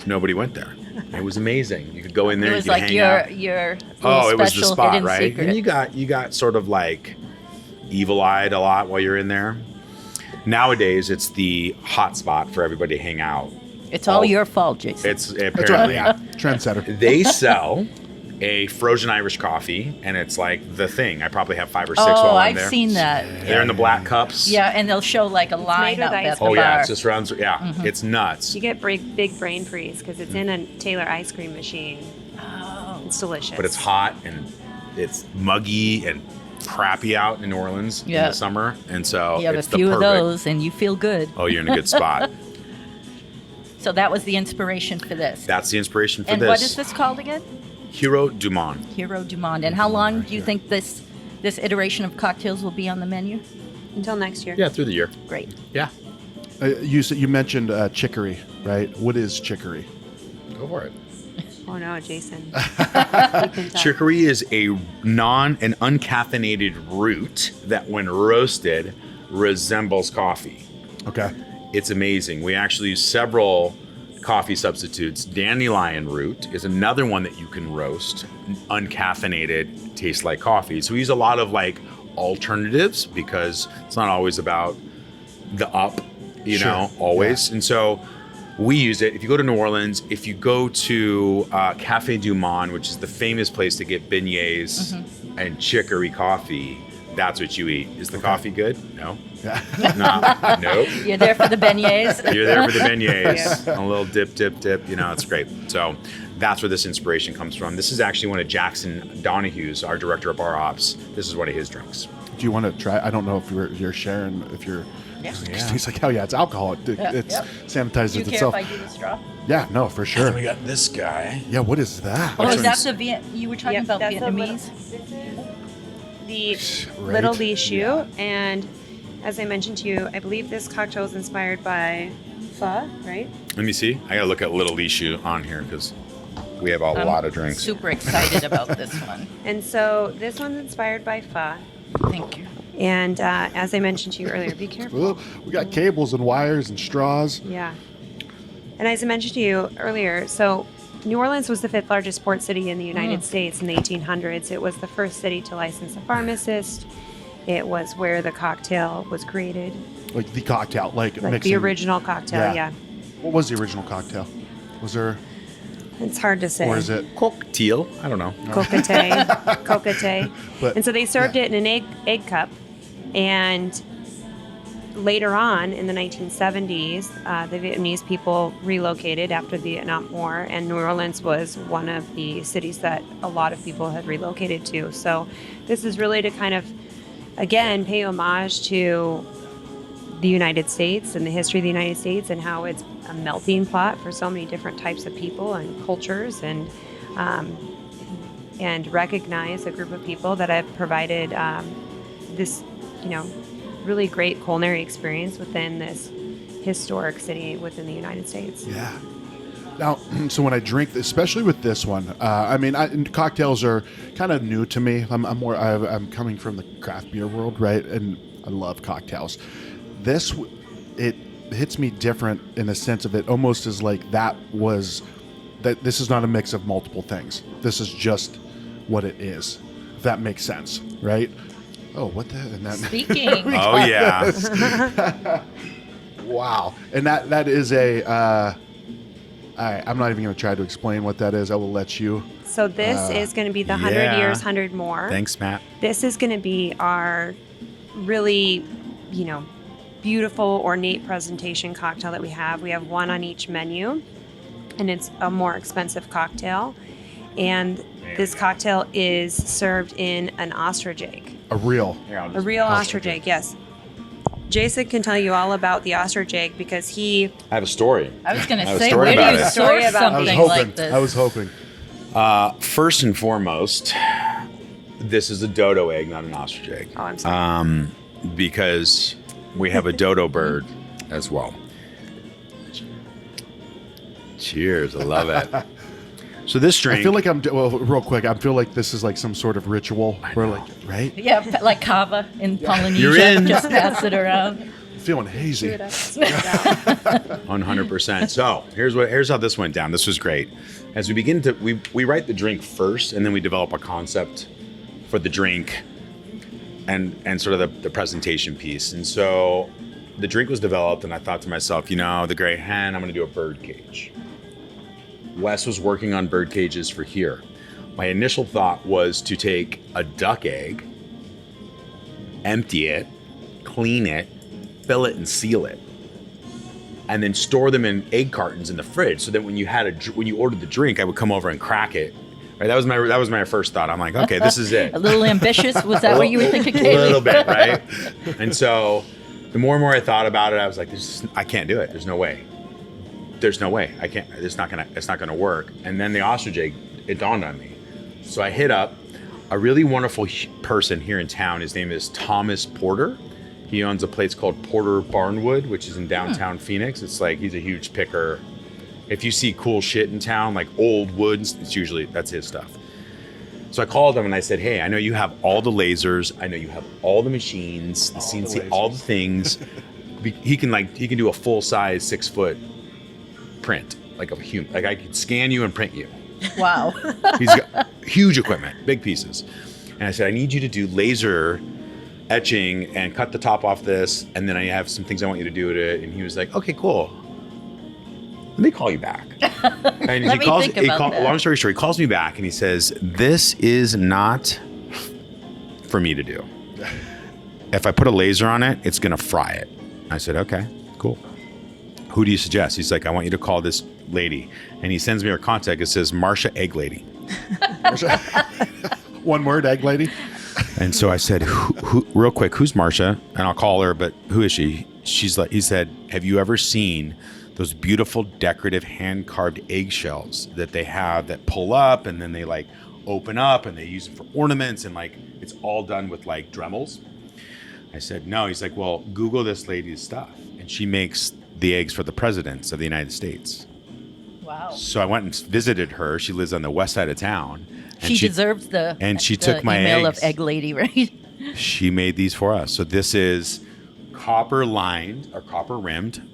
nobody went there. It was amazing. You could go in there. It was you could like hang out. your Oh, it was the special spot, hidden right? secret. And you got sort of like evil-eyed a lot while you're in there. Nowadays, it's the hot spot for everybody to hang out. It's all your fault, Jason. It's That's right. apparently Yeah, trendsetter. they sell a frozen Irish coffee, and it's like the thing. I probably have 5 or 6 Oh, while I'm I've there. seen that. They're in the black cups. Yeah, and they'll show like a line with up ice at the Oh bar. yeah, it's just rounds. Yeah, it's nuts. You get big brain freeze because it's in a Taylor ice cream machine. Oh. It's delicious. But it's hot and it's muggy and crappy out in New Orleans in Yeah. the summer, and so You have it's a the few of perfect. those, and you feel good. Oh, you're in a good spot. So that was the inspiration for this. That's the inspiration for And this. what is this called again? Hero du Monde. Hero du Monde. And how long do you think this iteration of cocktails will be on the menu? until next year. Yeah, through the year. Great. Yeah, You mentioned chicory, right? What is chicory? go for it. Oh no, Jason. You can tell. Chicory is an uncaffeinated root that, when roasted, resembles coffee. Okay. It's amazing. We actually use several coffee substitutes. Dandelion root is another one that you can roast, uncaffeinated, tastes like coffee. So we use a lot of like alternatives because it's not always about the up, you Sure. know, always. Yeah. And so we use it. If you go to New Orleans, if you go to Cafe Du Monde, which is the famous place to get beignets and chicory coffee, that's what you eat. Is the coffee good? No. Yeah. No. Nope. You're there for the beignets. You're there for the beignets. A little dip. You know, it's great. So that's where this inspiration comes from. This is actually one of Jackson Donahue's, our director of bar ops. This is one of his drinks. Do you want to try? I don't know if you're sharing. If you're, Yeah. he's like, oh yeah, it's alcohol. It's Yep. sanitizes Do you care itself. if I do the straw? Yeah, no, for sure. We got this guy. Yeah, what is that? Oh, is that one's- the you were talking Yep, about that's Vietnamese? The Right. Little Lee Shoe, and as I mentioned to you, I believe this cocktail is inspired by pho, right? Let me see. I gotta look at Little Lishu on here because we have a I'm lot of drinks. Super excited about this one. And so this one's inspired by pho. Thank you. And as I mentioned to you earlier, be careful. Oh, we got cables and wires and straws. Yeah. And as I mentioned to you earlier, so New Orleans was the 5th largest port city in the United States in the 1800s. It was the first city to license a pharmacist. It was where the cocktail was created, Like the cocktail, like like mixing. the original cocktail. Yeah. What was the original cocktail? Was there, It's hard to say. or is it? Cocktail? I don't know. Cocotte. But- And so they served yeah. it in an egg cup. And later on in the 1970s, the Vietnamese people relocated after the Vietnam War, and New Orleans was one of the cities that a lot of people had relocated to. So this is really to kind of, again, pay homage to the United States and the history of the United States and how it's a melting pot for so many different types of people and cultures, and recognize a group of people that have provided this, really great culinary experience within this historic city within the United States. Yeah. Now, so when I drink, especially with this one, cocktails are kind of new to me. I'm coming from the craft beer world, right? And I love cocktails. It hits me different in the sense of it almost is like that this is not a mix of multiple things. This is just what it is, if that makes sense, right? Oh, what the? And that, Speaking. Oh, yeah. Wow. And that is a... I'm not even going to try to explain what that is. I will let you. So this is going to be the 100 yeah. years, 100 more. Thanks, Matt. This is going to be our really, beautiful, ornate presentation cocktail that we have. We have one on each menu, and it's a more expensive cocktail. And this cocktail is served in an ostrich egg. A real Ostrich egg, yes. Jason can tell you all about the ostrich egg because I have a story. I was going I to have a say, story where do about you it. source I was something hoping. like this? I was hoping. First and foremost, this is a dodo egg, not an ostrich egg. Oh, I'm sorry. Because we have a dodo bird as well. Cheers. I love it. So this drink... I feel like real quick, I feel like this is like some sort of ritual. We're like, right? Yeah, like kava in Polynesia. You're in. Just pass it around. I'm feeling hazy. 100%. So here's how this went down. This was great. As we begin to, we write the drink first, and then we develop a concept for the drink and sort of the presentation piece. And so the drink was developed, and I thought to myself, the Grey Hen, I'm going to do a bird cage. Wes was working on bird cages for here. My initial thought was to take a duck egg, empty it, clean it, fill it, and seal it, and then store them in egg cartons in the fridge. So that when you ordered the drink, I would come over and crack it. Right? That was my first thought. I'm like, okay, this is it. A little ambitious. Was that what you were thinking, Kaylee? A little bit, right? And so the more and more I thought about it, I was like, I can't do it. There's no way. I can't. It's not gonna work. And then the ostrich egg, it dawned on me. So I hit up a really wonderful person here in town. His name is Thomas Porter. He owns a place called Porter Barnwood, which is in downtown Phoenix. It's like he's a huge picker. If you see cool shit in town, like old woods, that's his stuff. So I called him and I said, hey, I know you have all the lasers. I know you have all the machines, the CNC, all the things. He can do a full size 6-foot print, like a human. Like I could scan you and print you. Wow. He's got huge equipment, big pieces. And I said, I need you to do laser etching and cut the top off this, and then I have some things I want you to do with it. And he was like, okay, cool. Let me call you back. And long story short, he calls me back and he says, this is not for me to do. If I put a laser on it, it's going to fry it. I said, okay, cool. Who do you suggest? He's like, I want you to call this lady. And he sends me her contact. It says Marsha Egg Lady. One word, Egg Lady. And so I said, who, real quick, who's Marsha? And I'll call her, but who is she? He said, have you ever seen those beautiful decorative hand-carved eggshells that they have that pull up and then they like open up and they use them for ornaments and like it's all done with like Dremels? I said, no. He's like, well, Google this lady's stuff. And she makes the eggs for the presidents of the United States. Wow. So I went and visited her. She lives on the west side of town. She deserves the took my email eggs. of Egg Lady, right? She made these for us. So this is copper lined or copper rimmed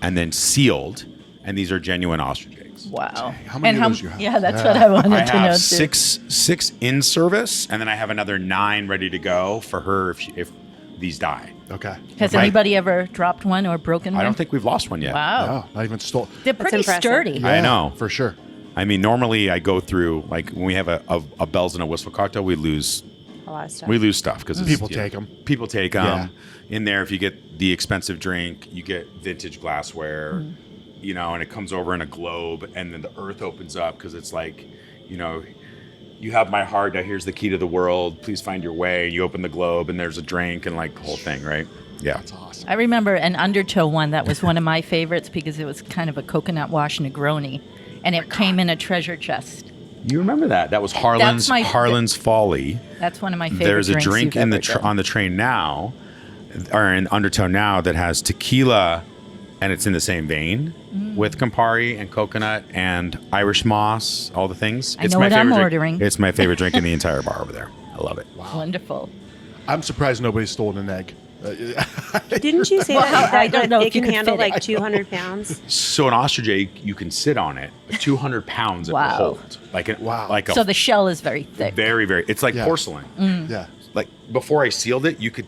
and then sealed. And these are genuine ostrich eggs. Wow. How many of those you have? Yeah, that's what I wanted I to know have too. six in service, and then I have another 9 ready to go for her if these die. Okay. Has anybody ever dropped one or broken one? I don't think we've lost one yet. Wow. No, not even stole. They're pretty impressive. sturdy. I know. For sure. I mean, normally I go through, like when we have a bells and a whistle cocktail, we lose A lot of stuff. We lose stuff because People take them. People take them. Yeah. In there, if you get the expensive drink, you get vintage glassware, and it comes over in a globe, and then the earth opens up because it's like, you have my heart. Now here's the key to the world. Please find your way. You open the globe, and there's a drink and like the whole thing, right? Yeah. That's awesome. I remember an UnderTow one that was one of my favorites because it was kind of a coconut wash Negroni, and it came in a treasure chest. You remember that? That was Harlan's Harlan's Folly. That's one of my favorite. There's a drinks drink you've in ever done. on the train now, or in UnderTow now, that has tequila, and it's in the same vein. with Campari and coconut and Irish moss, all the things. I know what I'm ordering. It's my favorite drink in the entire bar over there. I love it. Wow. Wonderful. I'm surprised nobody's stolen an egg. Didn't you say that I don't know it if you can could handle fit it. like 200 pounds? So an ostrich egg, you can sit on it, but 200 pounds it will Wow. hold. Like a So the shell is very thick. very, very. It's like porcelain. Yeah. Like before I sealed it, you could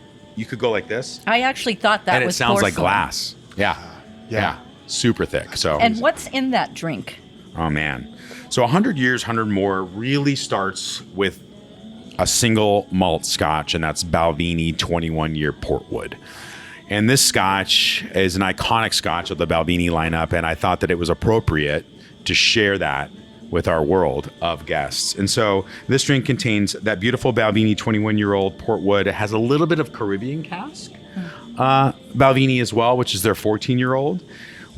go like this, I actually thought that and it was sounds like porcelain. glass. Yeah. Yeah. Super thick. So. And what's in that drink? Oh man. So 100 years, 100 more really starts with a single malt scotch, and that's Balvenie 21-year Portwood. And this scotch is an iconic scotch of the Balvenie lineup, and I thought that it was appropriate to share that with our world of guests. And so this drink contains that beautiful Balvenie 21-year-old Portwood. It has a little bit of Caribbean cask Balvenie as well, which is their 14-year-old.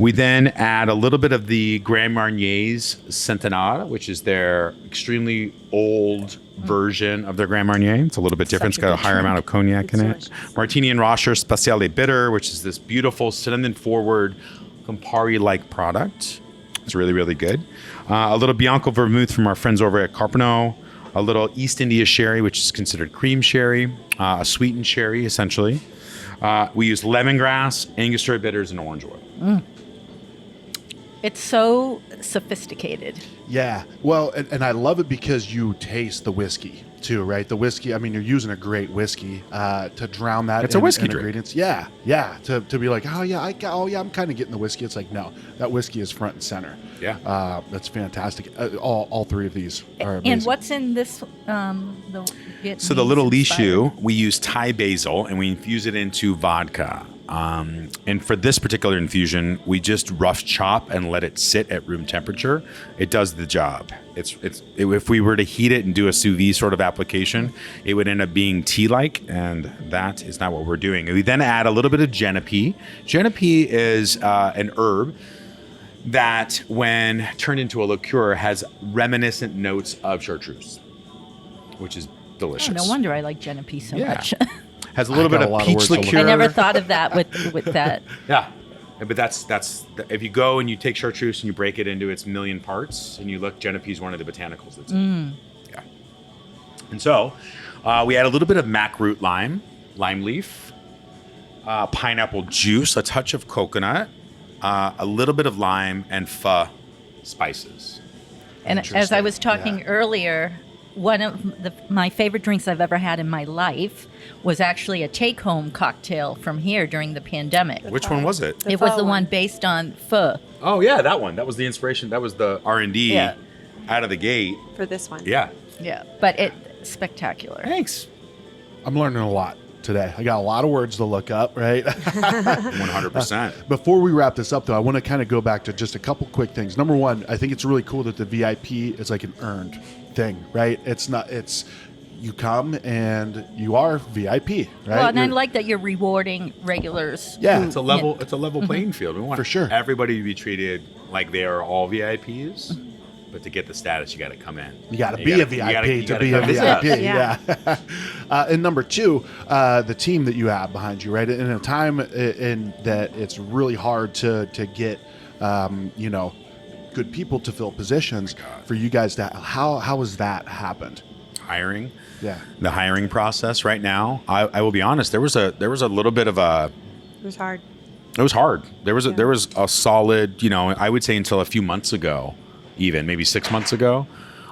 We then add a little bit of the Grand Marnier's Centenaire, which is their extremely old version of their Grand Marnier. It's a little bit different. It's got a higher amount of cognac in it. Martini and Rocher Speciale Bitter, which is this beautiful cinnamon-forward Campari-like product. It's really, really good. A little Bianco Vermouth from our friends over at Carpano. A little East India Sherry, which is considered cream sherry. A sweetened sherry, essentially. We use lemongrass, Angostura bitters, and orange oil. It's so sophisticated. Yeah. Well, and I love it because you taste the whiskey too, right? The whiskey, I mean, you're using a great whiskey to drown that It's a whiskey in drink. ingredients. Yeah. Yeah. To be like, I'm kind of getting the whiskey. It's like, no, that whiskey is front and center. Yeah. That's fantastic. All three of these are amazing. And what's in this? So the little Lishu, we use Thai basil and we infuse it into vodka. And for this particular infusion, we just rough chop and let it sit at room temperature. It does the job. If we were to heat it and do a sous vide sort of application, it would end up being tea-like, and that is not what we're doing. We then add a little bit of genepi. Genepi is an herb that, when turned into a liqueur, has reminiscent notes of chartreuse, which is delicious. Oh, no wonder I like Genepi so much. Has a little bit of peach liqueur. I never thought of that with that. Yeah. But that's if you go and you take chartreuse and you break it into its million parts and you look, Genepi is one of the botanicals that's in it. Yeah. And so we add a little bit of mac root lime leaf, pineapple juice, a touch of coconut, a little bit of lime, and pho spices. And as I was talking earlier, one of my favorite drinks I've ever had in my life was actually a take-home cocktail from here during the pandemic. Which one was it? It was the one based on pho. Oh yeah, that one. That was the inspiration. That was the R&D out of the gate. For this one. Yeah. Yeah, but it's spectacular. Thanks. I'm learning a lot today. I got a lot of words to look up, right? 100%. Before we wrap this up, though, I want to kind of go back to just a couple quick things. Number one, I think it's really cool that the VIP is like an earned thing, right? It's you come and you are VIP, right? Well, and I like that you're rewarding regulars. Yeah. It's a level playing field. We want For sure. everybody to be treated like they are all VIPs. But to get the status, you got to come in. You got to be a VIP to be a VIP. Yeah. And number two, the team that you have behind you, right? In a time in that it's really hard to get, good people to fill positions. For you guys, how has that happened? Hiring. Yeah. The hiring process right now. I will be honest. There was a little bit of a. It was hard. It was hard. There was a solid. I would say until a few months ago. Even maybe 6 months ago,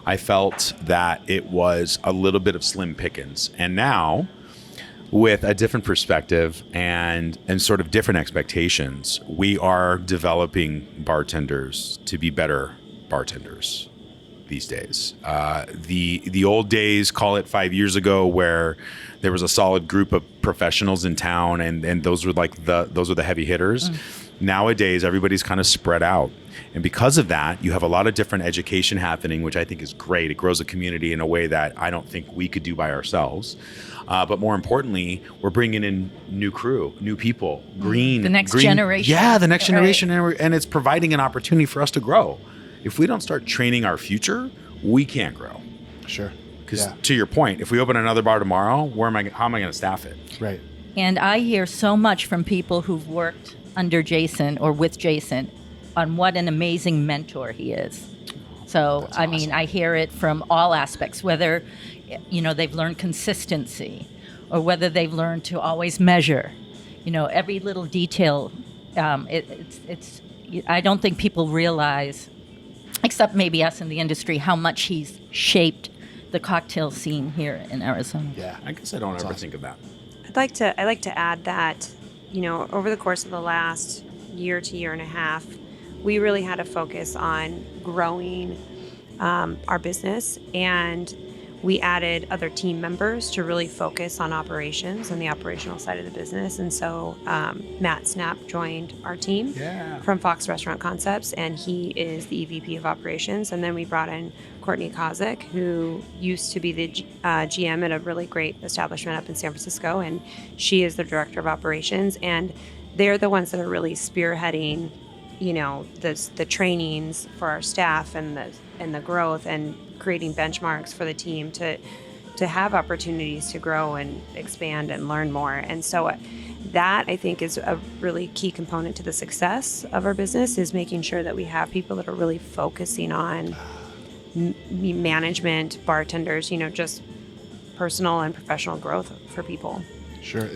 I felt that it was a little bit of slim pickings. And now, with a different perspective and sort of different expectations, we are developing bartenders to be better bartenders these days. The old days, call it 5 years ago, where there was a solid group of professionals in town, and those were the heavy hitters. Nowadays, everybody's kind of spread out. And because of that, you have a lot of different education happening, which I think is great. It grows a community in a way that I don't think we could do by ourselves. But more importantly, we're bringing in new crew, new people, the next generation. Yeah, the next generation. And it's providing an opportunity for us to grow. If we don't start training our future, we can't grow. Sure. Because to your point, if we open another bar tomorrow, how am I going to staff it? Right. And I hear so much from people who've worked under Jason or with Jason on what an amazing mentor he is. So, I mean, I hear it from all aspects, whether, they've learned consistency or whether they've learned to always measure, every little detail. It's I don't think people realize, except maybe us in the industry, how much he's shaped the cocktail scene here in Arizona. Yeah, I guess I don't ever think of that. I'd like to add that, over the course of the last year to year and a half, we really had a focus on growing our business, and we added other team members to really focus on operations and the operational side of the business. And so Matt Snap joined our team from Fox Restaurant Concepts, and he is the EVP of operations. And then we brought in Courtney Kozik, who used to be the GM at a really great establishment up in San Francisco, and she is the director of operations. And they're the ones that are really spearheading, the trainings for our staff and the growth, and creating benchmarks for the team to have opportunities to grow and expand and learn more. And so that, I think, is a really key component to the success of our business, is making sure that we have people that are really focusing on management, bartenders, just personal and professional growth for people. Sure.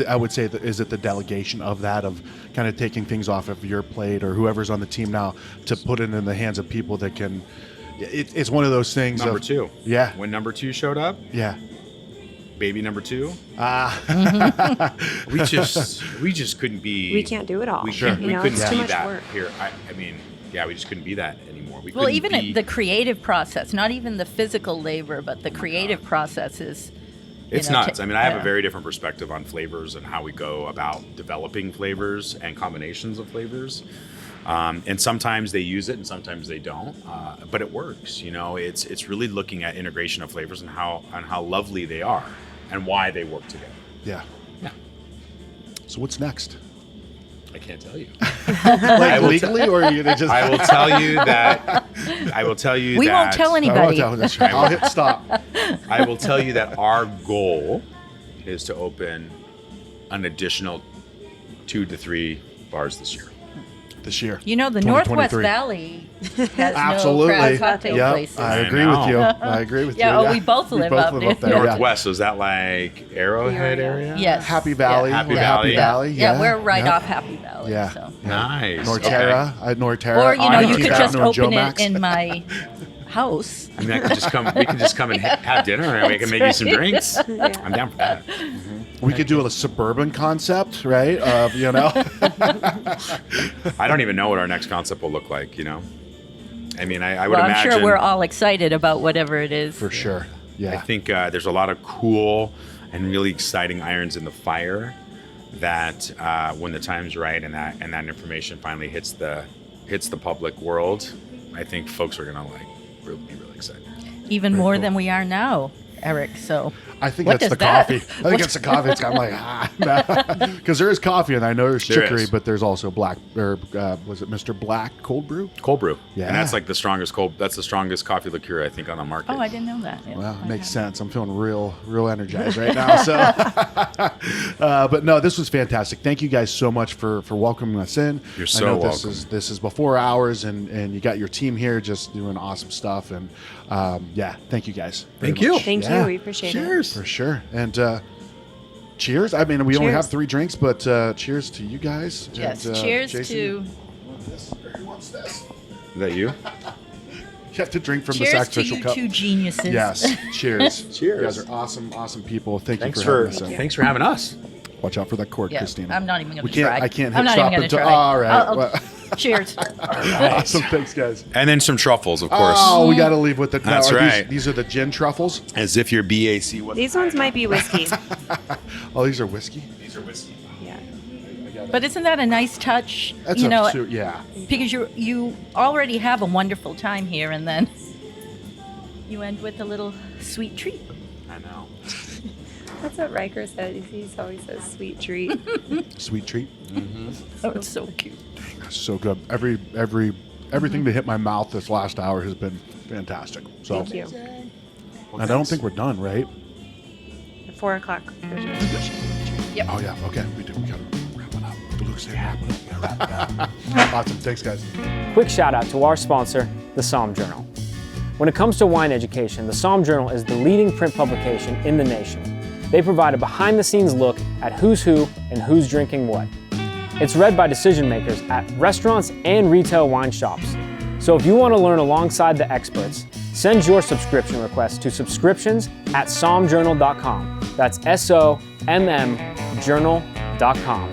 I would say, is it the delegation of that, of kind of taking things off of your plate or whoever's on the team now to put it in the hands of people that can. It's one of those things. Number two. Yeah. When number two showed up. Yeah. Baby number two. We just couldn't be. We can't do it all. We couldn't be it's too much that work. here. I mean, we just couldn't be that anymore. Well, even the creative process, not even the physical labor, but the creative process is. It's nuts. I mean, I have a very different perspective on flavors and how we go about developing flavors and combinations of flavors. And sometimes they use it and sometimes they don't, but it works. It's really looking at integration of flavors and how lovely they are and why they work together. Yeah. Yeah. So what's next? I can't tell you. Like legally, or are you gonna just? I will tell you that. We won't tell anybody. That's right. I'll hit stop. I will tell you that our goal is to open an additional 2 to 3 bars this year. This year. The Northwest Valley has Absolutely. no craft cocktail Yep. places. I agree with you. I agree with you. Yeah, we both live up there. Northwest, is that like Arrowhead area? Yes. Happy Valley. Happy Valley. Yeah, we're right off Happy Valley. Yeah. So. Nice. Norterra. Okay. Norterra. Or, you could 19th just Avenue and open Joe it Max. in my house. I mean, we can just come and have dinner, and we can make you some drinks. I'm down for that. We could do a suburban concept, right? Of, I don't even know what our next concept will look like, I mean, I would I'm imagine. sure we're all excited about whatever it is. For sure. Yeah. I think there's a lot of cool and really exciting irons in the fire that when the time's right and that information finally hits the public world, I think folks are gonna be really excited. Even more than we are now, Eric. So I think what that's the does coffee. that- I think it's the coffee. It's kind of like, because there is coffee, and I know there's There chicory, is. but there's also black, or was it Mr. Black cold brew? Cold brew. Yeah. And that's like the strongest that's the strongest coffee liqueur, I think, on the market. Oh, I didn't know that. Yeah, Well, I makes haven't. sense. I'm feeling real energized right now. So, but no, this was fantastic. Thank you guys so much for welcoming us in. You're so I know welcome. This is before hours, and you got your team here just doing awesome stuff. And thank you guys. very Thank you. much. Thank Yeah, you. We appreciate it. Cheers. for sure. And cheers. I mean, we only Cheers. have 3 drinks, but cheers to you guys. Yes. And, Cheers Jason, to. you want this, or who wants this? Is that you? You have to drink from the Cheers to sacrificial you cup. two geniuses. Yes. Cheers. Cheers. You guys are awesome people. Thank Thanks you for having for us in. thanks for having us. Watch out for that cork, Yeah, Christina. I'm not even going We to can't. try. I can't I'm hit not stop even going to until. try. All right. I'll- Well, Cheers. awesome. Thanks, guys. And then some truffles, of course. Oh, we got to leave with the. That's are right. These are the gin truffles. As if your BAC wasn't. These ones might be whiskey. Oh, these are whiskey. These are whiskey. Yeah. But isn't that a nice touch? That's yeah. Because you already have a wonderful time here, and then you end with a little sweet treat. I know. That's what Riker said. He always says sweet treat. Sweet treat. Oh, it's so cute. That's so good. Everything that hit my mouth this last hour has been fantastic. So, Thank you. and I don't think we're done, right? At 4 o'clock, there's a reservation. Oh yeah. Okay. We do. We got to wrap it up. Luke's saying wrap it up. Awesome. Thanks, guys. Quick shout out to our sponsor, the Somm Journal. When it comes to wine education, the Somm Journal is the leading print publication in the nation. They provide a behind-the-scenes look at who's who and who's drinking what. It's read by decision makers at restaurants and retail wine shops. So if you want to learn alongside the experts, send your subscription request to subscriptions@sommjournal.com. That's SOMM journal.com.